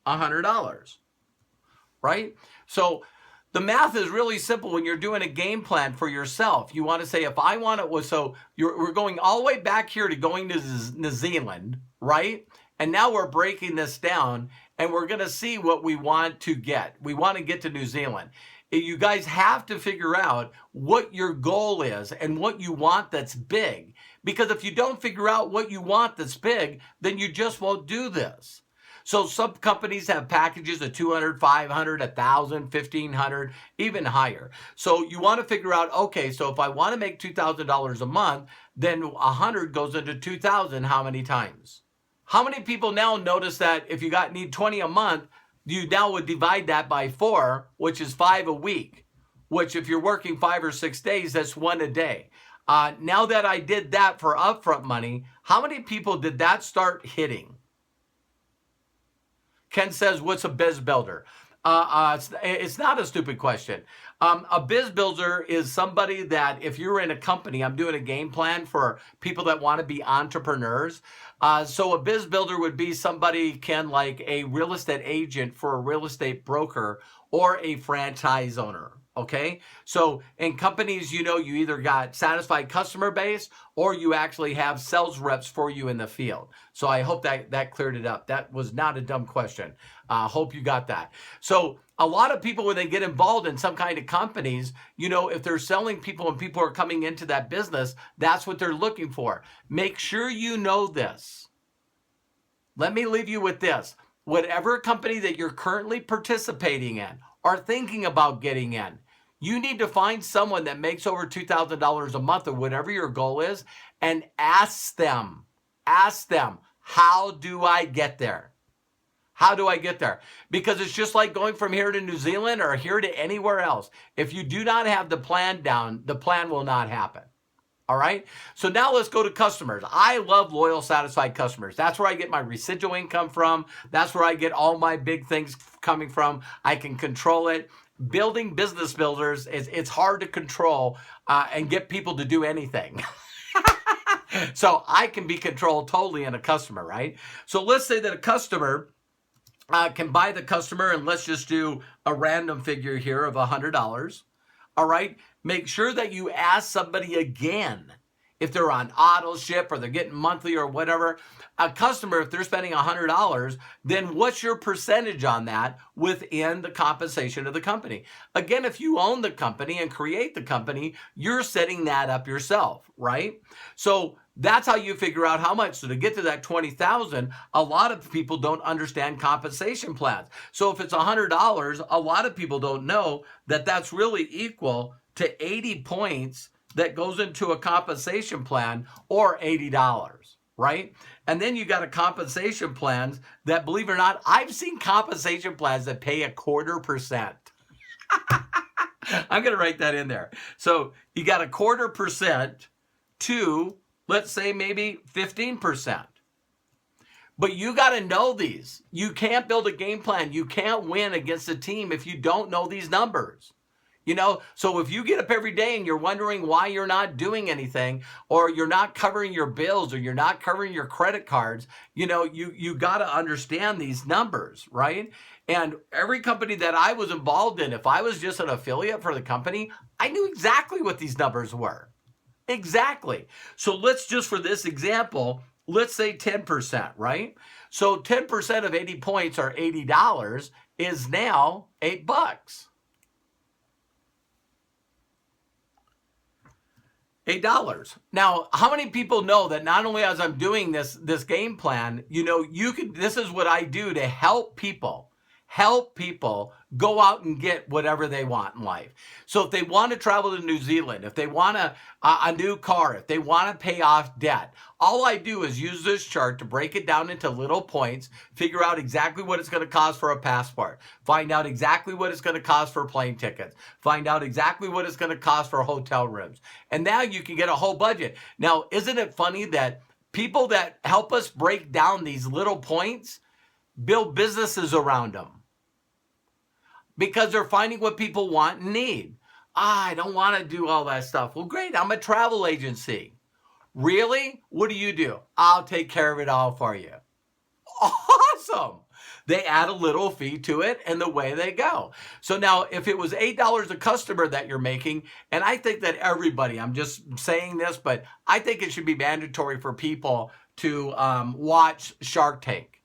$100, right? So the math is really simple when you're doing a game plan for yourself. You want to say, if I want it, we're going all the way back here to going to New Zealand, right? And now we're breaking this down and we're going to see what we want to get. We want to get to New Zealand. You guys have to figure out what your goal is and what you want that's big. Because if you don't figure out what you want that's big, then you just won't do this. So some companies have packages of 200, 500, 1,000, 1,500, even higher. So you want to figure out, okay, so if I want to make $2,000 a month, then 100 goes into 2,000 how many times? How many people now notice that if you need 20 a month, you now would divide that by 4, which is 5 a week, which if you're working 5 or 6 days, that's 1 a day. Now that I did that for upfront money, how many people did that start hitting? Ken says, what's a biz builder? It's not a stupid question. A biz builder is somebody that if you're in a company, I'm doing a game plan for people that want to be entrepreneurs. So a biz builder would be somebody, Ken, like a real estate agent for a real estate broker or a franchise owner. Okay, so in companies, you either got satisfied customer base or you actually have sales reps for you in the field. So I hope that cleared it up. That was not a dumb question. Hope you got that. So a lot of people, when they get involved in some kind of companies, if they're selling people and people are coming into that business, that's what they're looking for. Make sure you know this. Let me leave you with this. Whatever company that you're currently participating in or thinking about getting in, you need to find someone that makes over $2,000 a month or whatever your goal is and ask them, how do I get there? How do I get there? Because it's just like going from here to New Zealand or here to anywhere else. If you do not have the plan down, the plan will not happen. All right. So now let's go to customers. I love loyal, satisfied customers. That's where I get my residual income from. That's where I get all my big things coming from. I can control it. Building business builders, it's hard to control and get people to do anything. So I can be controlled totally in a customer, right? So let's say that a customer can buy the customer, and let's just do a random figure here of $100. All right. Make sure that you ask somebody again if they're on auto ship or they're getting monthly or whatever. A customer, if they're spending $100, then what's your percentage on that within the compensation of the company? Again, if you own the company and create the company, you're setting that up yourself, right? So that's how you figure out how much. So to get to that 20,000, a lot of people don't understand compensation plans. So if it's $100, a lot of people don't know that that's really equal to 80 points that goes into a compensation plan, or $80, right? And then you got a compensation plans that, believe it or not, I've seen compensation plans that pay 0.25%. I'm going to write that in there. So you got 0.25% to, let's say, maybe 15%. But you got to know these. You can't build a game plan. You can't win against a team if you don't know these numbers. So if you get up every day and you're wondering why you're not doing anything, or you're not covering your bills, or you're not covering your credit cards, you got to understand these numbers, right? And every company that I was involved in, if I was just an affiliate for the company, I knew exactly what these numbers were. Exactly. So let's just, for this example, let's say 10%, right? So 10% of 80 points or $80 is now $8. $8. Now, how many people know that not only as I'm doing this game plan, this is what I do to help people go out and get whatever they want in life. So if they want to travel to New Zealand, if they want a new car, if they want to pay off debt, all I do is use this chart to break it down into little points, figure out exactly what it's going to cost for a passport, find out exactly what it's going to cost for plane tickets, find out exactly what it's going to cost for hotel rooms. And now you can get a whole budget. Now, isn't it funny that people that help us break down these little points build businesses around them? Because they're finding what people want and need. I don't want to do all that stuff. Well, great. I'm a travel agency. Really? What do? I'll take care of it all for you. Awesome. They add a little fee to it and the way they go. So now if it was $8 a customer that you're making, and I think that everybody, I'm just saying this, but I think it should be mandatory for people to watch Shark Tank.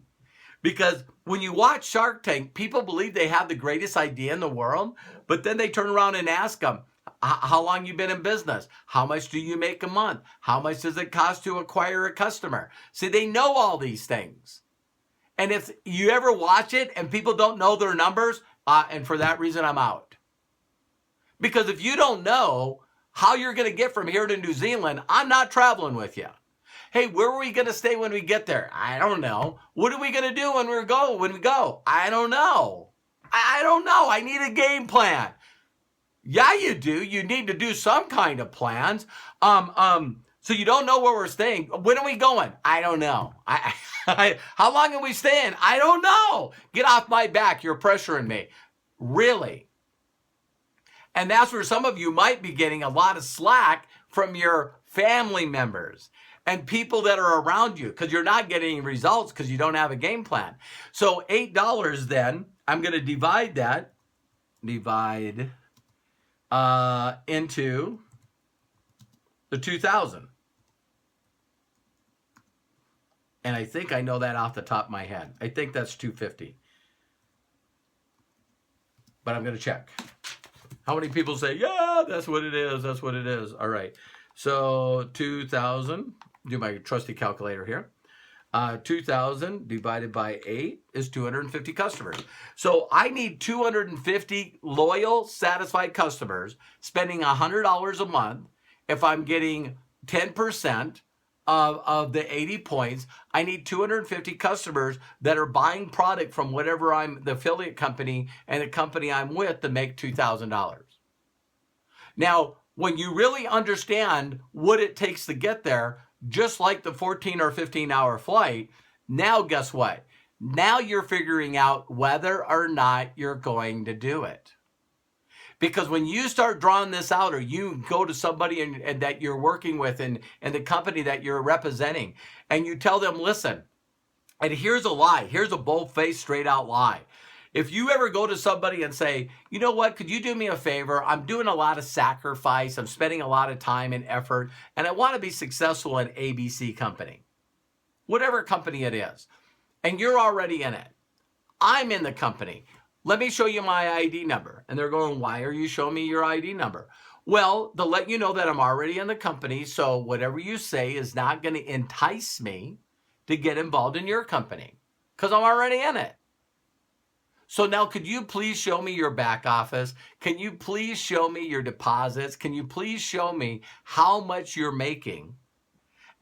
Because when you watch Shark Tank, people believe they have the greatest idea in the world, but then they turn around and ask them, how long you been in business? How much do you make a month? How much does it cost to acquire a customer? See, they know all these things. And if you ever watch it and people don't know their numbers, and for that reason, I'm out. Because if you don't know how you're going to get from here to New Zealand, I'm not traveling with you. Hey, where are we going to stay when we get there? I don't know. What are we going to do when we go? I don't know. I don't know. I need a game plan. Yeah, you do. You need to do some kind of plans. So you don't know where we're staying. When are we going? I don't know. How long are we staying? I don't know. Get off my back. You're pressuring me. Really? And that's where some of you might be getting a lot of slack from your family members and people that are around you because you're not getting results because you don't have a game plan. So $8 then, I'm going to divide into the 2,000. And I think I know that off the top of my head. I think that's 250. But I'm going to check. How many people say, yeah, that's what it is. That's what it is. All right. So 2,000, do my trusty calculator here. 2,000 divided by 8 is 250 customers. So I need 250 loyal, satisfied customers spending $100 a month. If I'm getting 10% of the 80 points, I need 250 customers that are buying product from whatever the affiliate company and the company I'm with to make $2,000. Now, when you really understand what it takes to get there, just like the 14 or 15 hour flight, now guess what? Now you're figuring out whether or not you're going to do it. Because when you start drawing this out, or you go to somebody and that you're working with and the company that you're representing, and you tell them, listen, and here's a lie. Here's a bold-faced, straight-out lie. If you ever go to somebody and say, you know what, could you do me a favor? I'm doing a lot of sacrifice. I'm spending a lot of time and effort, and I want to be successful in ABC company, whatever company it is, and you're already in it. I'm in the company. Let me show you my ID number. And they're going, why are you showing me your ID number? Well, to let you know that I'm already in the company, so whatever you say is not going to entice me to get involved in your company because I'm already in it. So now could you please show me your back office? Can you please show me your deposits? Can you please show me how much you're making?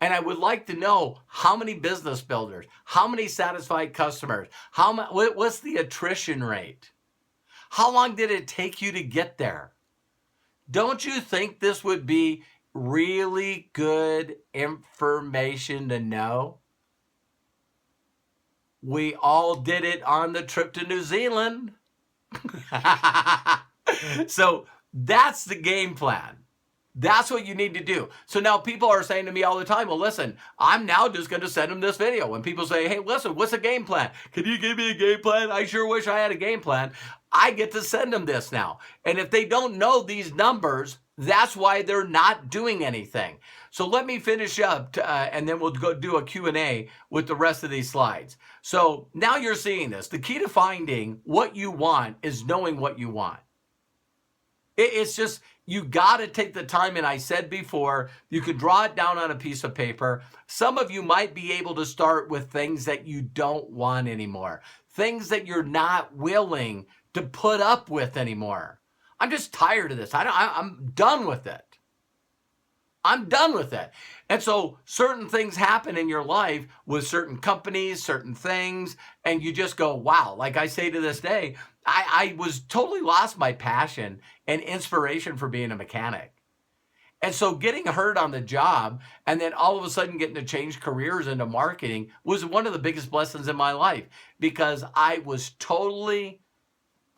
And I would like to know how many business builders, how many satisfied customers, what's the attrition rate? How long did it take you to get there? Don't you think this would be really good information to know? We all did it on the trip to New Zealand. So that's the game plan. That's what you need to do. So now people are saying to me all the time, well, listen, I'm now just going to send them this video. When people say, hey, listen, what's a game plan? Can you give me a game plan? I sure wish I had a game plan. I get to send them this now. And if they don't know these numbers, that's why they're not doing anything. So let me finish up and then we'll go do a Q&A with the rest of these slides. So now you're seeing this. The key to finding what you want is knowing what you want. It's just, you got to take the time. And I said before, you could draw it down on a piece of paper. Some of you might be able to start with things that you don't want anymore, things that you're not willing to put up with anymore. I'm just tired of this. I'm done with it. I'm done with it. And so certain things happen in your life with certain companies, certain things, and you just go, wow. Like I say to this day, I was totally lost my passion and inspiration for being a mechanic. And so getting hurt on the job and then all of a sudden getting to change careers into marketing was one of the biggest blessings in my life because I was totally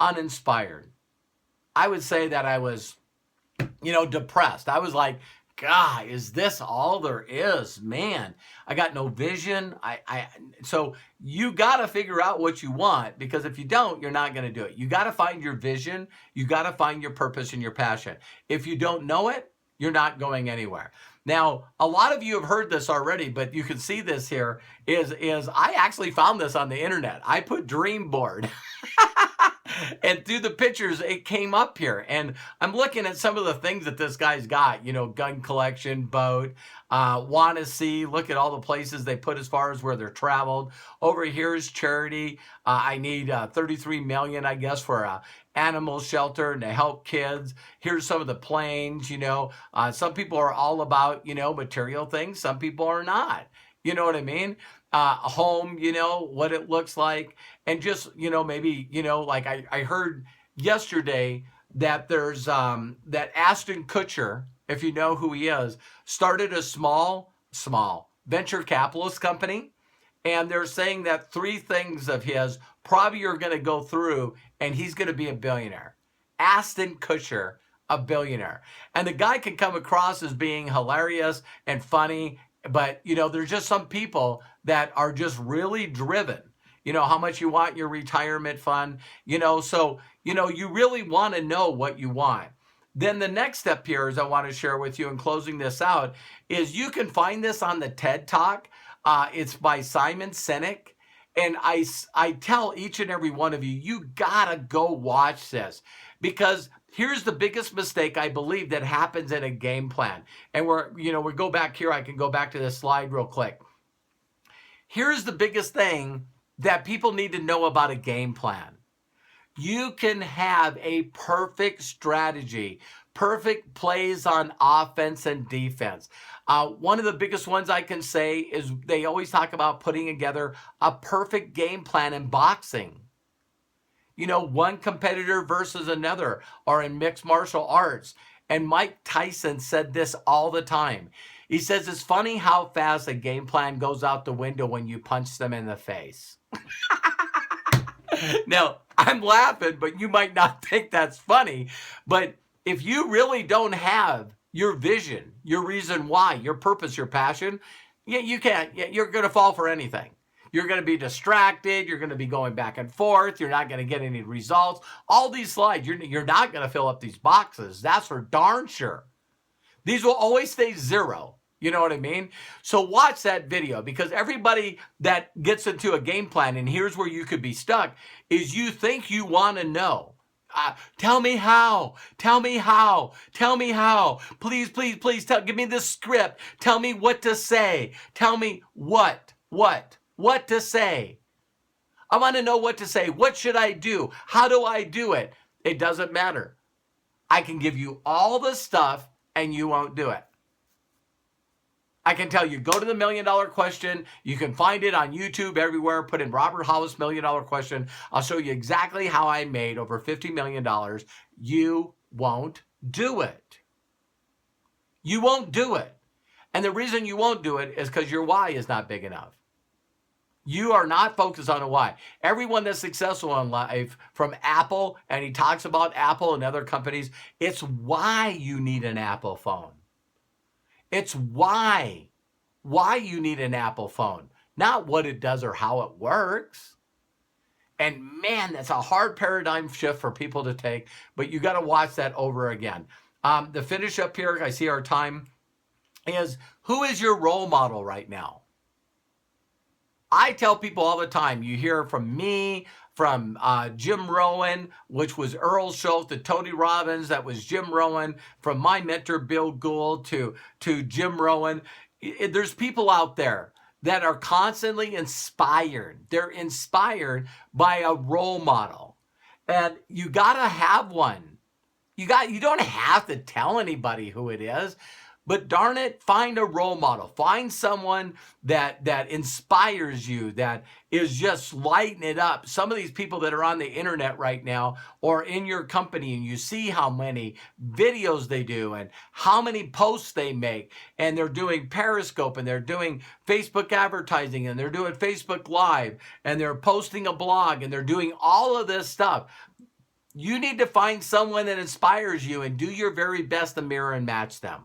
uninspired. I would say that I was, depressed. I was like, God, is this all there is? Man, I got no vision. So you got to figure out what you want, because if you don't, you're not going to do it. You got to find your vision. You got to find your purpose and your passion. If you don't know it, you're not going anywhere. Now, a lot of you have heard this already, but you can see this here is I actually found this on the internet. I put dream board. And through the pictures, it came up here. And I'm looking at some of the things that this guy's got, gun collection, boat, want to see, look at all the places they put as far as where they're traveled. Over here is charity. I need 33 million, I guess, for a animal shelter and to help kids. Here's some of the planes, some people are all about, material things. Some people are not. You know what I mean? A home, what it looks like. And just, maybe, like I heard yesterday that there's that Ashton Kutcher, if you know who he is, started a small venture capitalist company. And they're saying that 3 things of his probably are going to go through and he's going to be a billionaire. Ashton Kutcher, a billionaire. And the guy can come across as being hilarious and funny, but, there's just some people that are just really driven. How much you want your retirement fund, so, you really want to know what you want. Then the next step here is I want to share with you in closing this out is you can find this on the TED Talk. It's by Simon Sinek. And I tell each and every one of you, you gotta go watch this, because here's the biggest mistake I believe that happens in a game plan. And we go back here. I can go back to this slide real quick. Here's the biggest thing that people need to know about a game plan. You can have a perfect strategy, perfect plays on offense and defense. One of the biggest ones I can say is they always talk about putting together a perfect game plan in boxing. One competitor versus another, or in mixed martial arts. And Mike Tyson said this all the time. He says, it's funny how fast a game plan goes out the window when you punch them in the face. Now, I'm laughing, but you might not think that's funny. But if you really don't have your vision, your reason why, your purpose, your passion, you can't. You're going to fall for anything. You're going to be distracted. You're going to be going back and forth. You're not going to get any results. All these slides, you're not going to fill up these boxes. That's for darn sure. These will always stay 0. You know what I mean? So watch that video, because everybody that gets into a game plan, and here's where you could be stuck, is you think you want to know. Tell me how. Tell me how. Tell me how. Please, please, please give me the script. Tell me what to say. Tell me what to say. I want to know what to say. What should I do? How do I do it? It doesn't matter. I can give you all the stuff and you won't do it. I can tell you, go to the $1 Million Question. You can find it on YouTube everywhere. Put in Robert Hollis $1 Million Question. I'll show you exactly how I made over $50 million. You won't do it. You won't do it. And the reason you won't do it is because your why is not big enough. You are not focused on a why. Everyone that's successful in life, from Apple, and he talks about Apple and other companies, it's why you need an Apple phone. It's why you need an Apple phone, not what it does or how it works. And man, that's a hard paradigm shift for people to take, but you got to watch that over again. The finish up here, I see our time, is who is your role model right now? I tell people all the time, you hear from me, from Jim Rohn, which was Earl Schultz, to Tony Robbins, that was Jim Rohn, from my mentor, Bill Gould, to Jim Rohn. There's people out there that are constantly inspired. They're inspired by a role model. And you got to have one. You don't have to tell anybody who it is. But darn it, find a role model. Find someone that inspires you, that is just lighting it up. Some of these people that are on the internet right now, or in your company, and you see how many videos they do and how many posts they make, and they're doing Periscope, and they're doing Facebook advertising, and they're doing Facebook Live, and they're posting a blog, and they're doing all of this stuff. You need to find someone that inspires you and do your very best to mirror and match them.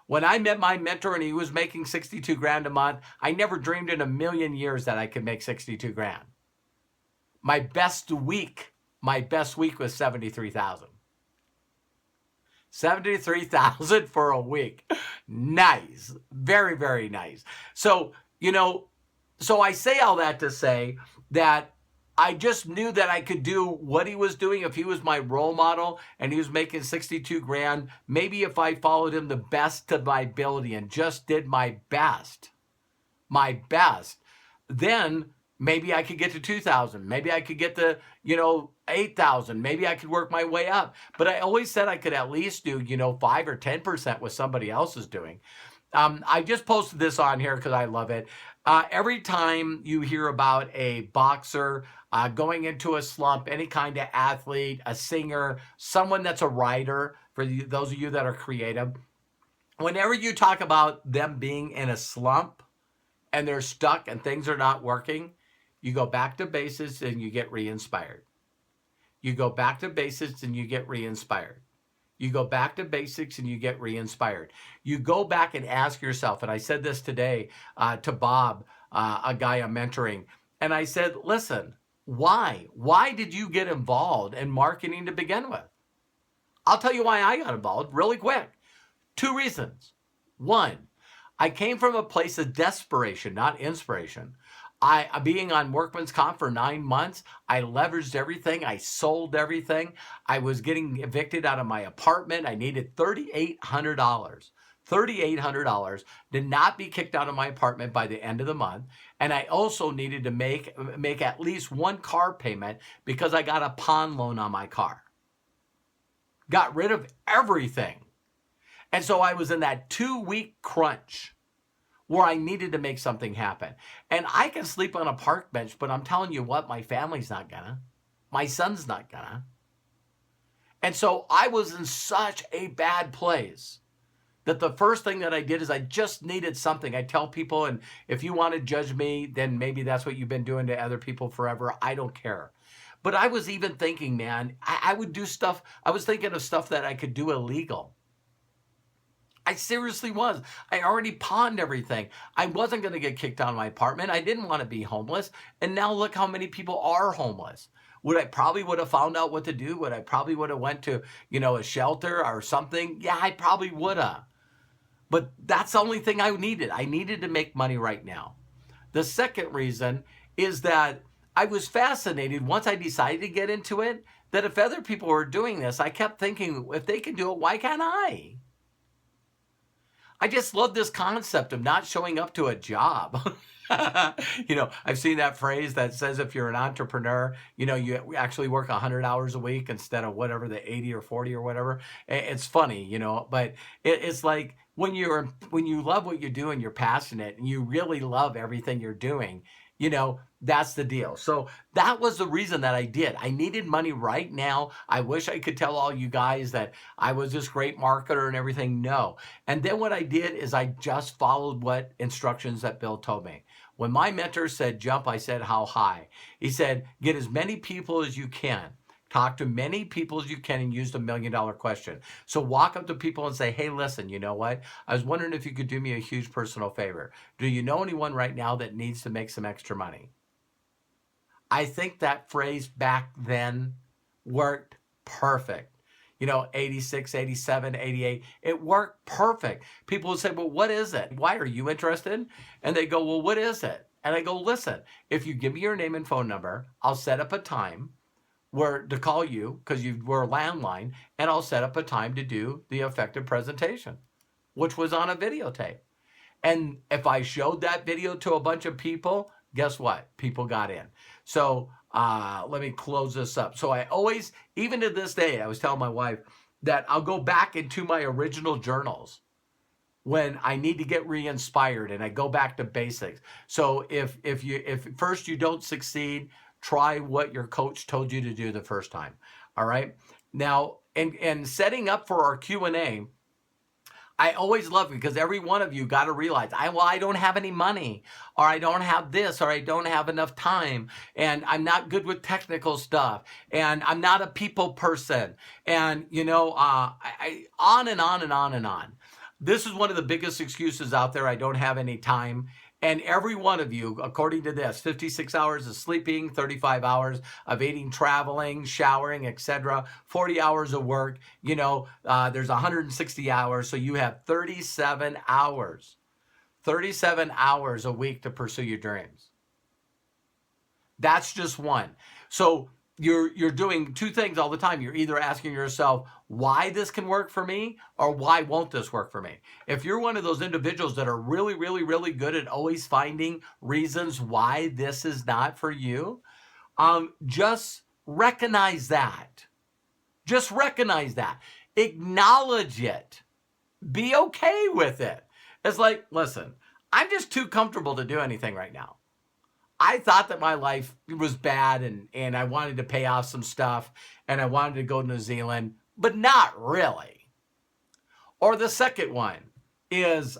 When I met my mentor and he was making 62 grand a month, I never dreamed in a million years that I could make 62 grand. My best week was 73,000. 73,000 for a week. Nice. Very, very nice. So I say all that to say that I just knew that I could do what he was doing. If he was my role model and he was making 62 grand, maybe if I followed him the best of my ability and just did my best, then maybe I could get to 2,000. Maybe I could get to, 8,000. Maybe I could work my way up. But I always said I could at least do, 5 or 10% what somebody else is doing. I just posted this on here because I love it. Every time you hear about a boxer going into a slump, any kind of athlete, a singer, someone that's a writer, for those of you that are creative, whenever you talk about them being in a slump and they're stuck and things are not working, you go back to basics and you get re-inspired. You go back to basics and you get re-inspired. You go back to basics and you get re-inspired. You go back and ask yourself, and I said this today to Bob, a guy I'm mentoring, and I said, listen, why? Why did you get involved in marketing to begin with? I'll tell you why I got involved really quick. 2 reasons. 1, I came from a place of desperation, not inspiration. Being on workman's comp for 9 months, I leveraged everything. I sold everything. I was getting evicted out of my apartment. I needed $3,800. $3,800 to not be kicked out of my apartment by the end of the month. And I also needed to make at least 1 car payment because I got a pawn loan on my car. Got rid of everything. And so I was in that 2-week crunch where I needed to make something happen. And I can sleep on a park bench, but I'm telling you what, my family's not gonna. My son's not gonna. And so I was in such a bad place that the first thing that I did is I just needed something. I tell people, and if you want to judge me, then maybe that's what you've been doing to other people forever. I don't care. But I was even thinking, man, I would do stuff. I was thinking of stuff that I could do illegal. I seriously was. I already pawned everything. I wasn't going to get kicked out of my apartment. I didn't want to be homeless. And now look how many people are homeless. Would I probably would have found out what to do? Would I probably would have went to, a shelter or something? Yeah, I probably would have. But that's the only thing I needed. I needed to make money right now. The second reason is that I was fascinated once I decided to get into it, that if other people were doing this, I kept thinking, if they can do it, why can't I? I just love this concept of not showing up to a job. I've seen that phrase that says if you're an entrepreneur, you actually work 100 hours a week instead of whatever, the 80 or 40 or whatever. It's funny, but it's like when you love what you do and you're passionate and you really love everything you're doing, that's the deal. So that was the reason that I did. I needed money right now. I wish I could tell all you guys that I was this great marketer and everything. No. And then what I did is I just followed what instructions that Bill told me. When my mentor said jump, I said how high. He said get as many people as you can. Talk to many people as you can and use the $1 million question. So walk up to people and say, hey, listen, you know what? I was wondering if you could do me a huge personal favor. Do you know anyone right now that needs to make some extra money? I think that phrase back then worked perfect. 86, 87, 88, it worked perfect. People would say, well, what is it? Why are you interested? And they go, well, what is it? And I go, listen, if you give me your name and phone number, I'll set up a time to call you because you were a landline, and I'll set up a time to do the effective presentation, which was on a videotape. And if I showed that video to a bunch of people, guess what? People got in. So let me close this up. So I always, even to this day, I was telling my wife that I'll go back into my original journals when I need to get re-inspired and I go back to basics. So if first you don't succeed, try what your coach told you to do the first time. All right. Now, and setting up for our Q&A, I always love it because every one of you got to realize, I don't have any money, or I don't have this, or I don't have enough time, and I'm not good with technical stuff, and I'm not a people person, and on and on and on and on. This is one of the biggest excuses out there. I don't have any time. And every one of you, according to this, 56 hours of sleeping, 35 hours of eating, traveling, showering, etc., 40 hours of work, there's 160 hours. So you have 37 hours a week to pursue your dreams. That's just one. So you're doing two things all the time. You're either asking yourself why this can work for me or why won't this work for me. If you're one of those individuals that are really, really, really good at always finding reasons why this is not for you, just recognize that. Just recognize that. Acknowledge it. Be okay with it. It's like, listen, I'm just too comfortable to do anything right now. I thought that my life was bad and I wanted to pay off some stuff and I wanted to go to New Zealand, but not really. Or the second one is,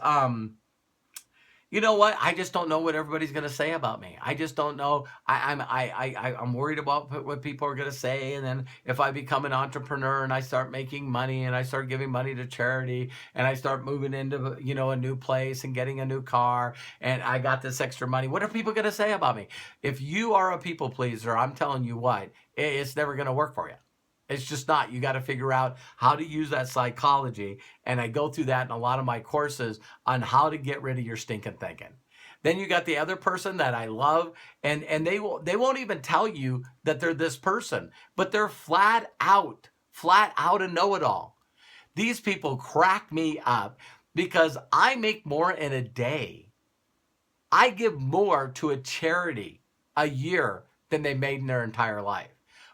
you know what? I just don't know what everybody's going to say about me. I just don't know. I'm worried about what people are going to say. And then if I become an entrepreneur and I start making money and I start giving money to charity and I start moving into, you know, a new place and getting a new car and I got this extra money, what are people going to say about me? If you are a people pleaser, I'm telling you what, it's never going to work for you. It's just not. You got to figure out how to use that psychology. And I go through that in a lot of my courses on how to get rid of your stinking thinking. Then you got the other person that I love, and they won't even tell you that they're this person, but they're flat out a know-it-all. These people crack me up because I make more in a day. I give more to a charity a year than they made in their entire life.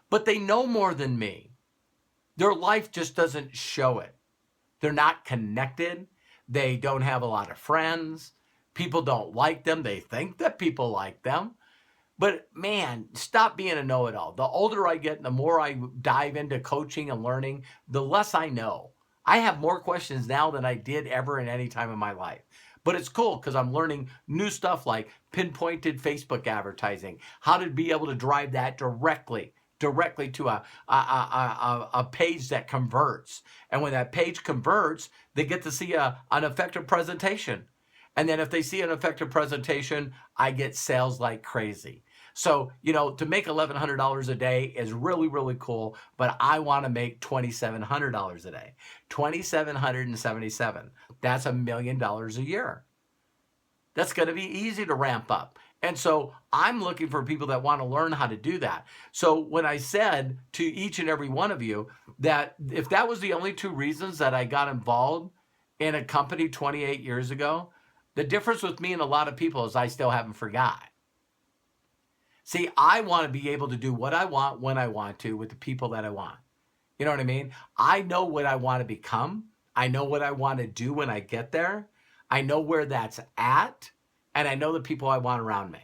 But they know more than me. Their life just doesn't show it. They're not connected. They don't have a lot of friends. People don't like them. They think that people like them. But man, stop being a know-it-all. The older I get, the more I dive into coaching and learning, the less I know. I have more questions now than I did ever in any time in my life. But it's cool because I'm learning new stuff like pinpointed Facebook advertising, how to be able to drive that directly to a page that converts. And when that page converts, they get to see an effective presentation. And then if they see an effective presentation, I get sales like crazy. So, you know, to make $1,100 a day is really, really cool, but I want to make $2,700 a day. $2,777. That's $1 million a year. That's going to be easy to ramp up. And so I'm looking for people that want to learn how to do that. So when I said to each and every one of you that if that was the only two reasons that I got involved in a company 28 years ago, the difference with me and a lot of people is I still haven't forgot. See, I want to be able to do what I want when I want to with the people that I want. You know what I mean? I know what I want to become. I know what I want to do when I get there. I know where that's at. And I know the people I want around me.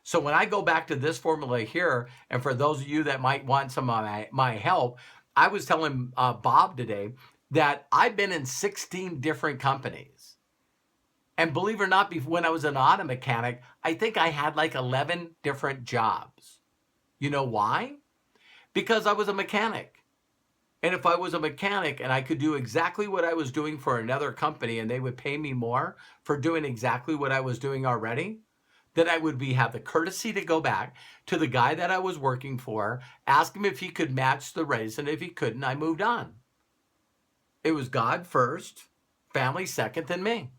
So when I go back to this formula here, and for those of you that might want some of my help, I was telling Bob today that I've been in 16 different companies. And believe it or not, when I was an auto mechanic, I think I had like 11 different jobs. You know why? Because I was a mechanic. And if I was a mechanic and I could do exactly what I was doing for another company and they would pay me more for doing exactly what I was doing already, then I would have the courtesy to go back to the guy that I was working for, ask him if he could match the raise, and if he couldn't, I moved on. It was God first, family second, then me.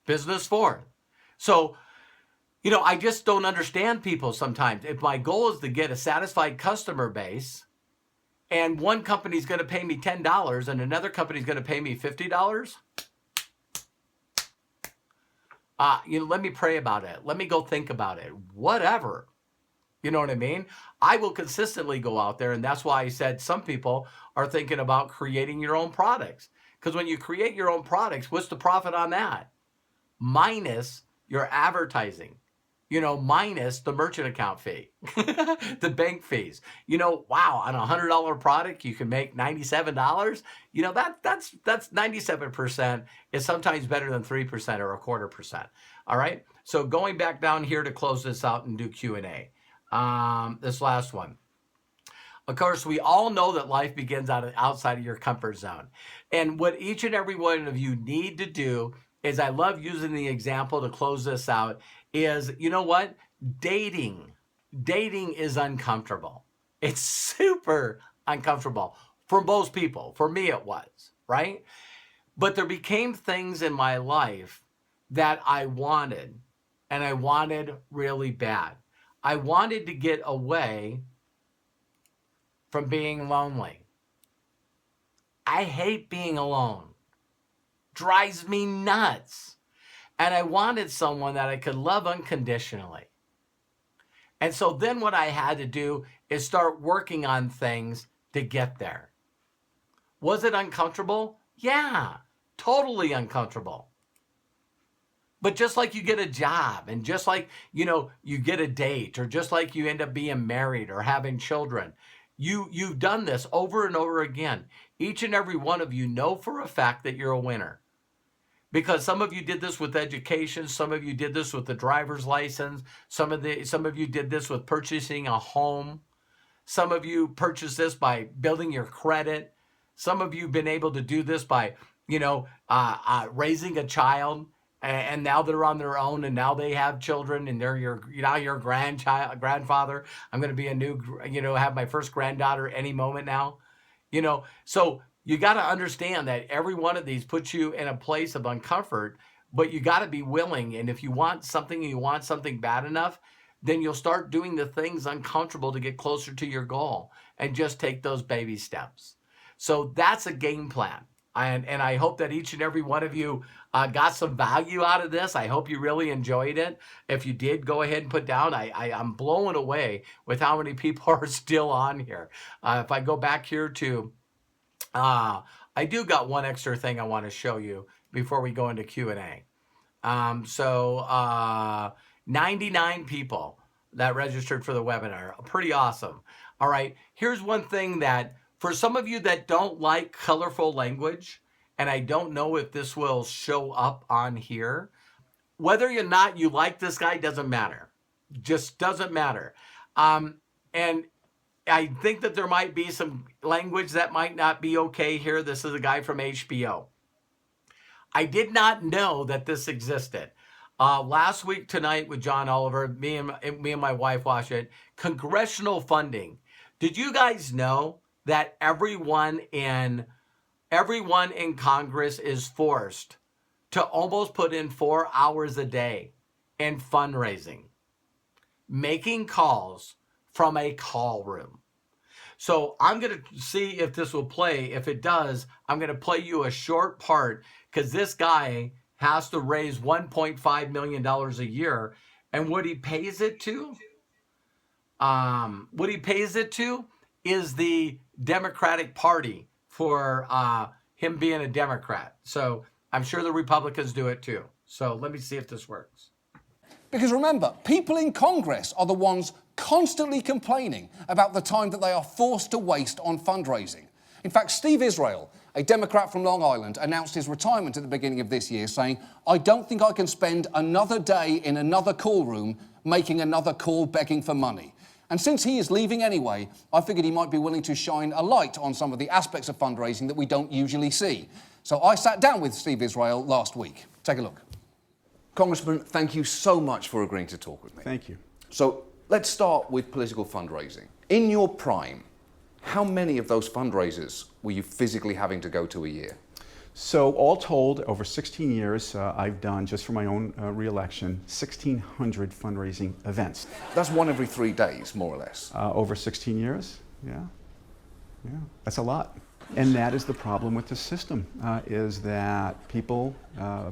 Business fourth. So, you know, I just don't understand people sometimes. If my goal is to get a satisfied customer base, and one company's going to pay me $10 and another company's going to pay me $50, you know, let me pray about it. Let me go think about it. Whatever. You know what I mean? I will consistently go out there, and that's why I said some people are thinking about creating your own products. Because when you create your own products, what's the profit on that? Minus your advertising. You know, minus the merchant account fee, the bank fees. You know, wow, on a $100 product, you can make $97. You know, that's 97% is sometimes better than 3% or 1/4%. All right. So going back down here to close this out and do Q&A. This last one. Of course, we all know that life begins outside of your comfort zone. And what each and every one of you need to do is, I love using the example to close this out, is, you know what? Dating is uncomfortable. It's super uncomfortable for most people. For me, it was, right? But there became things in my life that I wanted. and I wanted really bad. I wanted to get away from being lonely. I hate being alone. Drives me nuts. And I wanted someone that I could love unconditionally. And so then what I had to do is start working on things to get there. Was it uncomfortable? Yeah, totally uncomfortable. But just like you get a job, and just like, you get a date, or just like you end up being married or having children, you've done this over and over again. Each and every one of you know for a fact that you're a winner. Because some of you did this with education, some of you did this with the driver's license, some of you did this with purchasing a home, some of you purchased this by building your credit, some of you have been able to do this by, raising a child, and now they're on their own, and now they have children, and they're your grandfather. I'm going to be have my first granddaughter any moment now, so. You got to understand that every one of these puts you in a place of uncomfort, but you got to be willing. And if you want something bad enough, then you'll start doing the things uncomfortable to get closer to your goal, and just take those baby steps. So that's a game plan. And I hope that each and every one of you got some value out of this. I hope you really enjoyed it. If you did, go ahead and put down. I'm blown away with how many people are still on here. If I go back here to... I do got one extra thing I want to show you before we go into Q&A. 99 people that registered for the webinar. Pretty awesome. All right. Here's one thing that for some of you that don't like colorful language, and I don't know if this will show up on here, whether or not you like this guy doesn't matter. Just doesn't matter. And I think that there might be some language that might not be okay here. This is a guy from HBO. I did not know that this existed. Last week tonight with John Oliver, me and my wife watched it. Congressional funding. Did you guys know that everyone in Congress is forced to almost put in 4 hours a day in fundraising, making calls from a call room? So I'm going to see if this will play. If it does, I'm going to play you a short part, because this guy has to raise $1.5 million a year. And what he pays it to, is the Democratic Party for him being a Democrat. So I'm sure the Republicans do it too. So let me see if this works. Because remember, people in Congress are the ones constantly complaining about the time that they are forced to waste on fundraising. In fact, Steve Israel, a Democrat from Long Island, announced his retirement at the beginning of this year, saying, "I don't think I can spend another day in another call room making another call begging for money." And since he is leaving anyway, I figured he might be willing to shine a light on some of the aspects of fundraising that we don't usually see. So I sat down with Steve Israel last week. Take a look. Congressman, thank you so much for agreeing to talk with me. Thank you. So let's start with political fundraising. In your prime, how many of those fundraisers were you physically having to go to a year? So all told, over 16 years, I've done, just for my own re-election, 1,600 fundraising events. That's one every 3 days, more or less. Over 16 years, yeah, that's a lot. And that is the problem with the system, is that people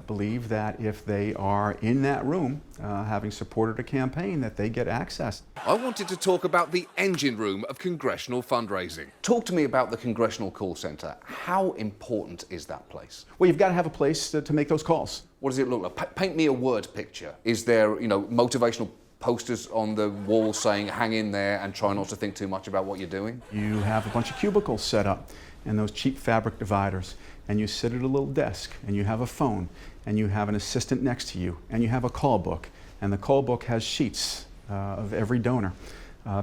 believe that if they are in that room, having supported a campaign, that they get access. I wanted to talk about the engine room of congressional fundraising. Talk to me about the Congressional Call Center. How important is that place? Well, you've got to have a place to make those calls. What does it look like? Paint me a word picture. Is there, motivational posters on the wall saying, hang in there and try not to think too much about what you're doing? You have a bunch of cubicles set up, and those cheap fabric dividers, and you sit at a little desk, and you have a phone, and you have an assistant next to you, and you have a call book, and the call book has sheets of every donor,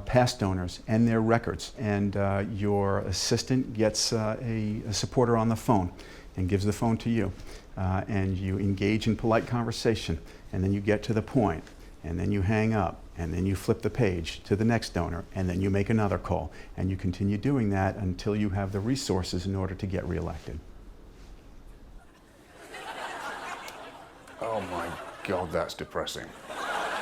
past donors, and their records, and your assistant gets a supporter on the phone and gives the phone to you, and you engage in polite conversation, and then you get to the point, and then you hang up, and then you flip the page to the next donor, and then you make another call, and you continue doing that until you have the resources in order to get reelected. Oh my God, that's depressing.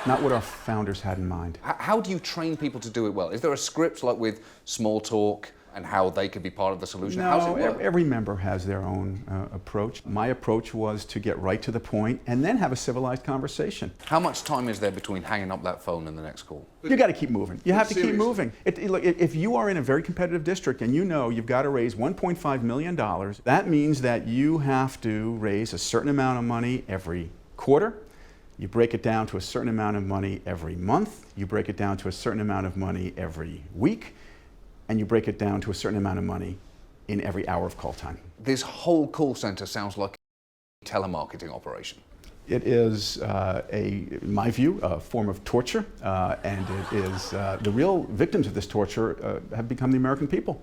not what our founders had in mind. How do you train people to do it well? Is there a script like with small talk and how they could be part of the solution? How does it work? Every member has their own approach. My approach was to get right to the point and then have a civilized conversation. How much time is there between hanging up that phone and the next call? You got to keep moving. You have to keep Seriously? moving. Look, if you are in a very competitive district and you know you've got to raise $1.5 million, that means that you have to raise a certain amount of money every quarter. You break it down to a certain amount of money every month. You break it down to a certain amount of money every week. And you break it down to a certain amount of money in every hour of call time. This whole call center sounds like a telemarketing operation. It is, in my view, a form of torture, and it is the real victims of this torture have become the American people,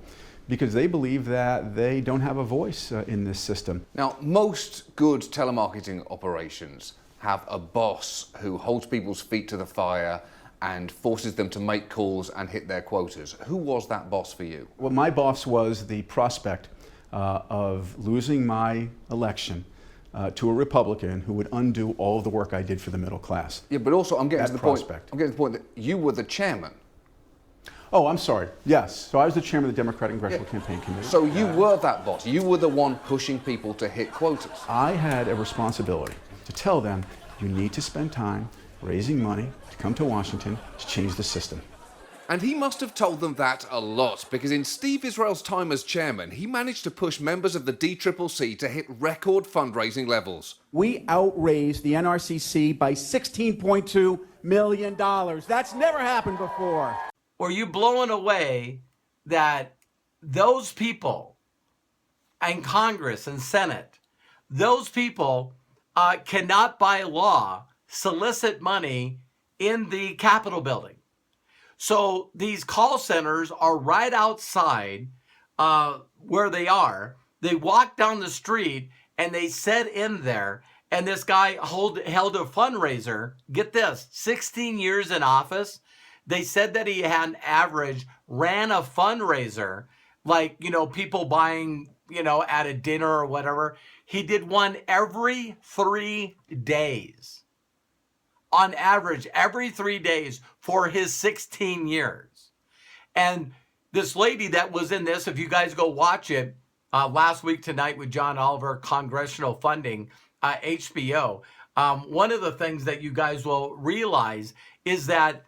because they believe that they don't have a voice in this system. Now, most good telemarketing operations have a boss who holds people's feet to the fire and forces them to make calls and hit their quotas. Who was that boss for you? Well, my boss was the prospect of losing my election to a Republican who would undo all of the work I did for the middle class. Yeah, but also I'm getting to the prospect. point that you were the chairman. Oh, I'm sorry. Yes. So I was the chairman of the Democratic Congressional Campaign Committee. So you were that boss. You were the one pushing people to hit quotas. I had a responsibility to tell them, you need to spend time raising money to come to Washington to change the system. And he must have told them that a lot, because in Steve Israel's time as chairman, he managed to push members of the DCCC to hit record fundraising levels. We outraised the NRCC by $16.2 million. That's never happened before. Were you blown away that those people in Congress and Senate, those people cannot by law solicit money in the Capitol building? So these call centers are right outside where they are. They walk down the street and they set in there. And this guy held a fundraiser. Get this, 16 years in office. They said that he had an average, ran a fundraiser, like, people buying, at a dinner or whatever. He did one every 3 days. On average, every 3 days for his 16 years. And this lady that was in this, if you guys go watch it, last week tonight with John Oliver, Congressional Funding, HBO, one of the things that you guys will realize is that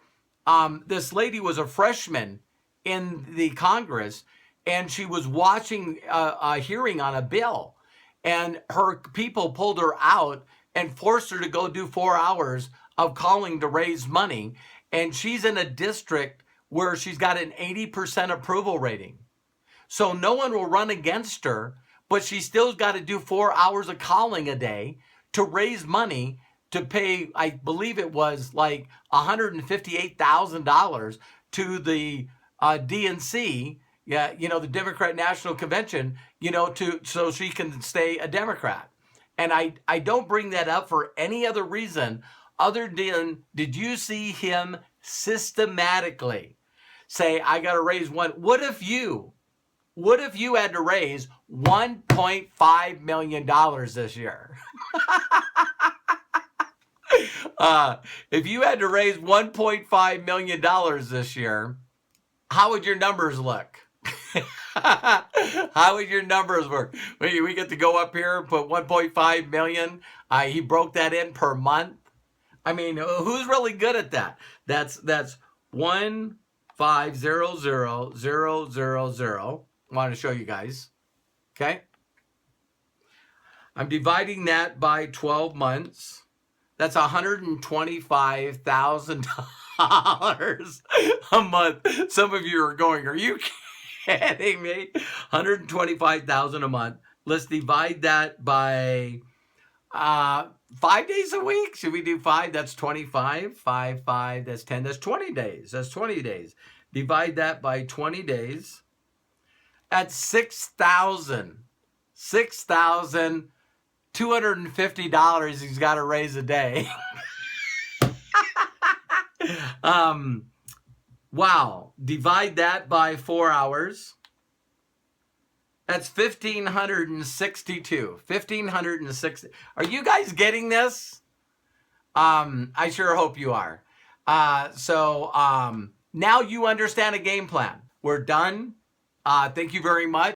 this lady was a freshman in the Congress, and she was watching a hearing on a bill. And her people pulled her out and forced her to go do 4 hours of calling to raise money. And she's in a district where she's got an 80% approval rating. So no one will run against her, but she still's got to do 4 hours of calling a day to raise money to pay, I believe it was like $158,000 to the DNC, the Democrat National Convention, so she can stay a Democrat. And I don't bring that up for any other reason other than, did you see him systematically say, I got to raise one? What if you had to raise $1.5 million this year? If you had to raise $1.5 million this year, how would your numbers look? How would your numbers work? We get to go up here and put 1.5 million. He broke that in per month. I mean, who's really good at that? That's 1500000. I want to show you guys. Okay. I'm dividing that by 12 months. That's $125,000 a month. Some of you are going, are you kidding me? $125,000 a month. Let's divide that by 5 days a week. Should we do 5? That's 25. 5, that's 10. That's 20 days. That's 20 days. Divide that by 20 days. That's $6,250 he's got to raise a day. Wow. Divide that by 4 hours. That's 1,562. 1,560. Are you guys getting this? I sure hope you are. So now you understand a game plan. We're done. Thank you very much.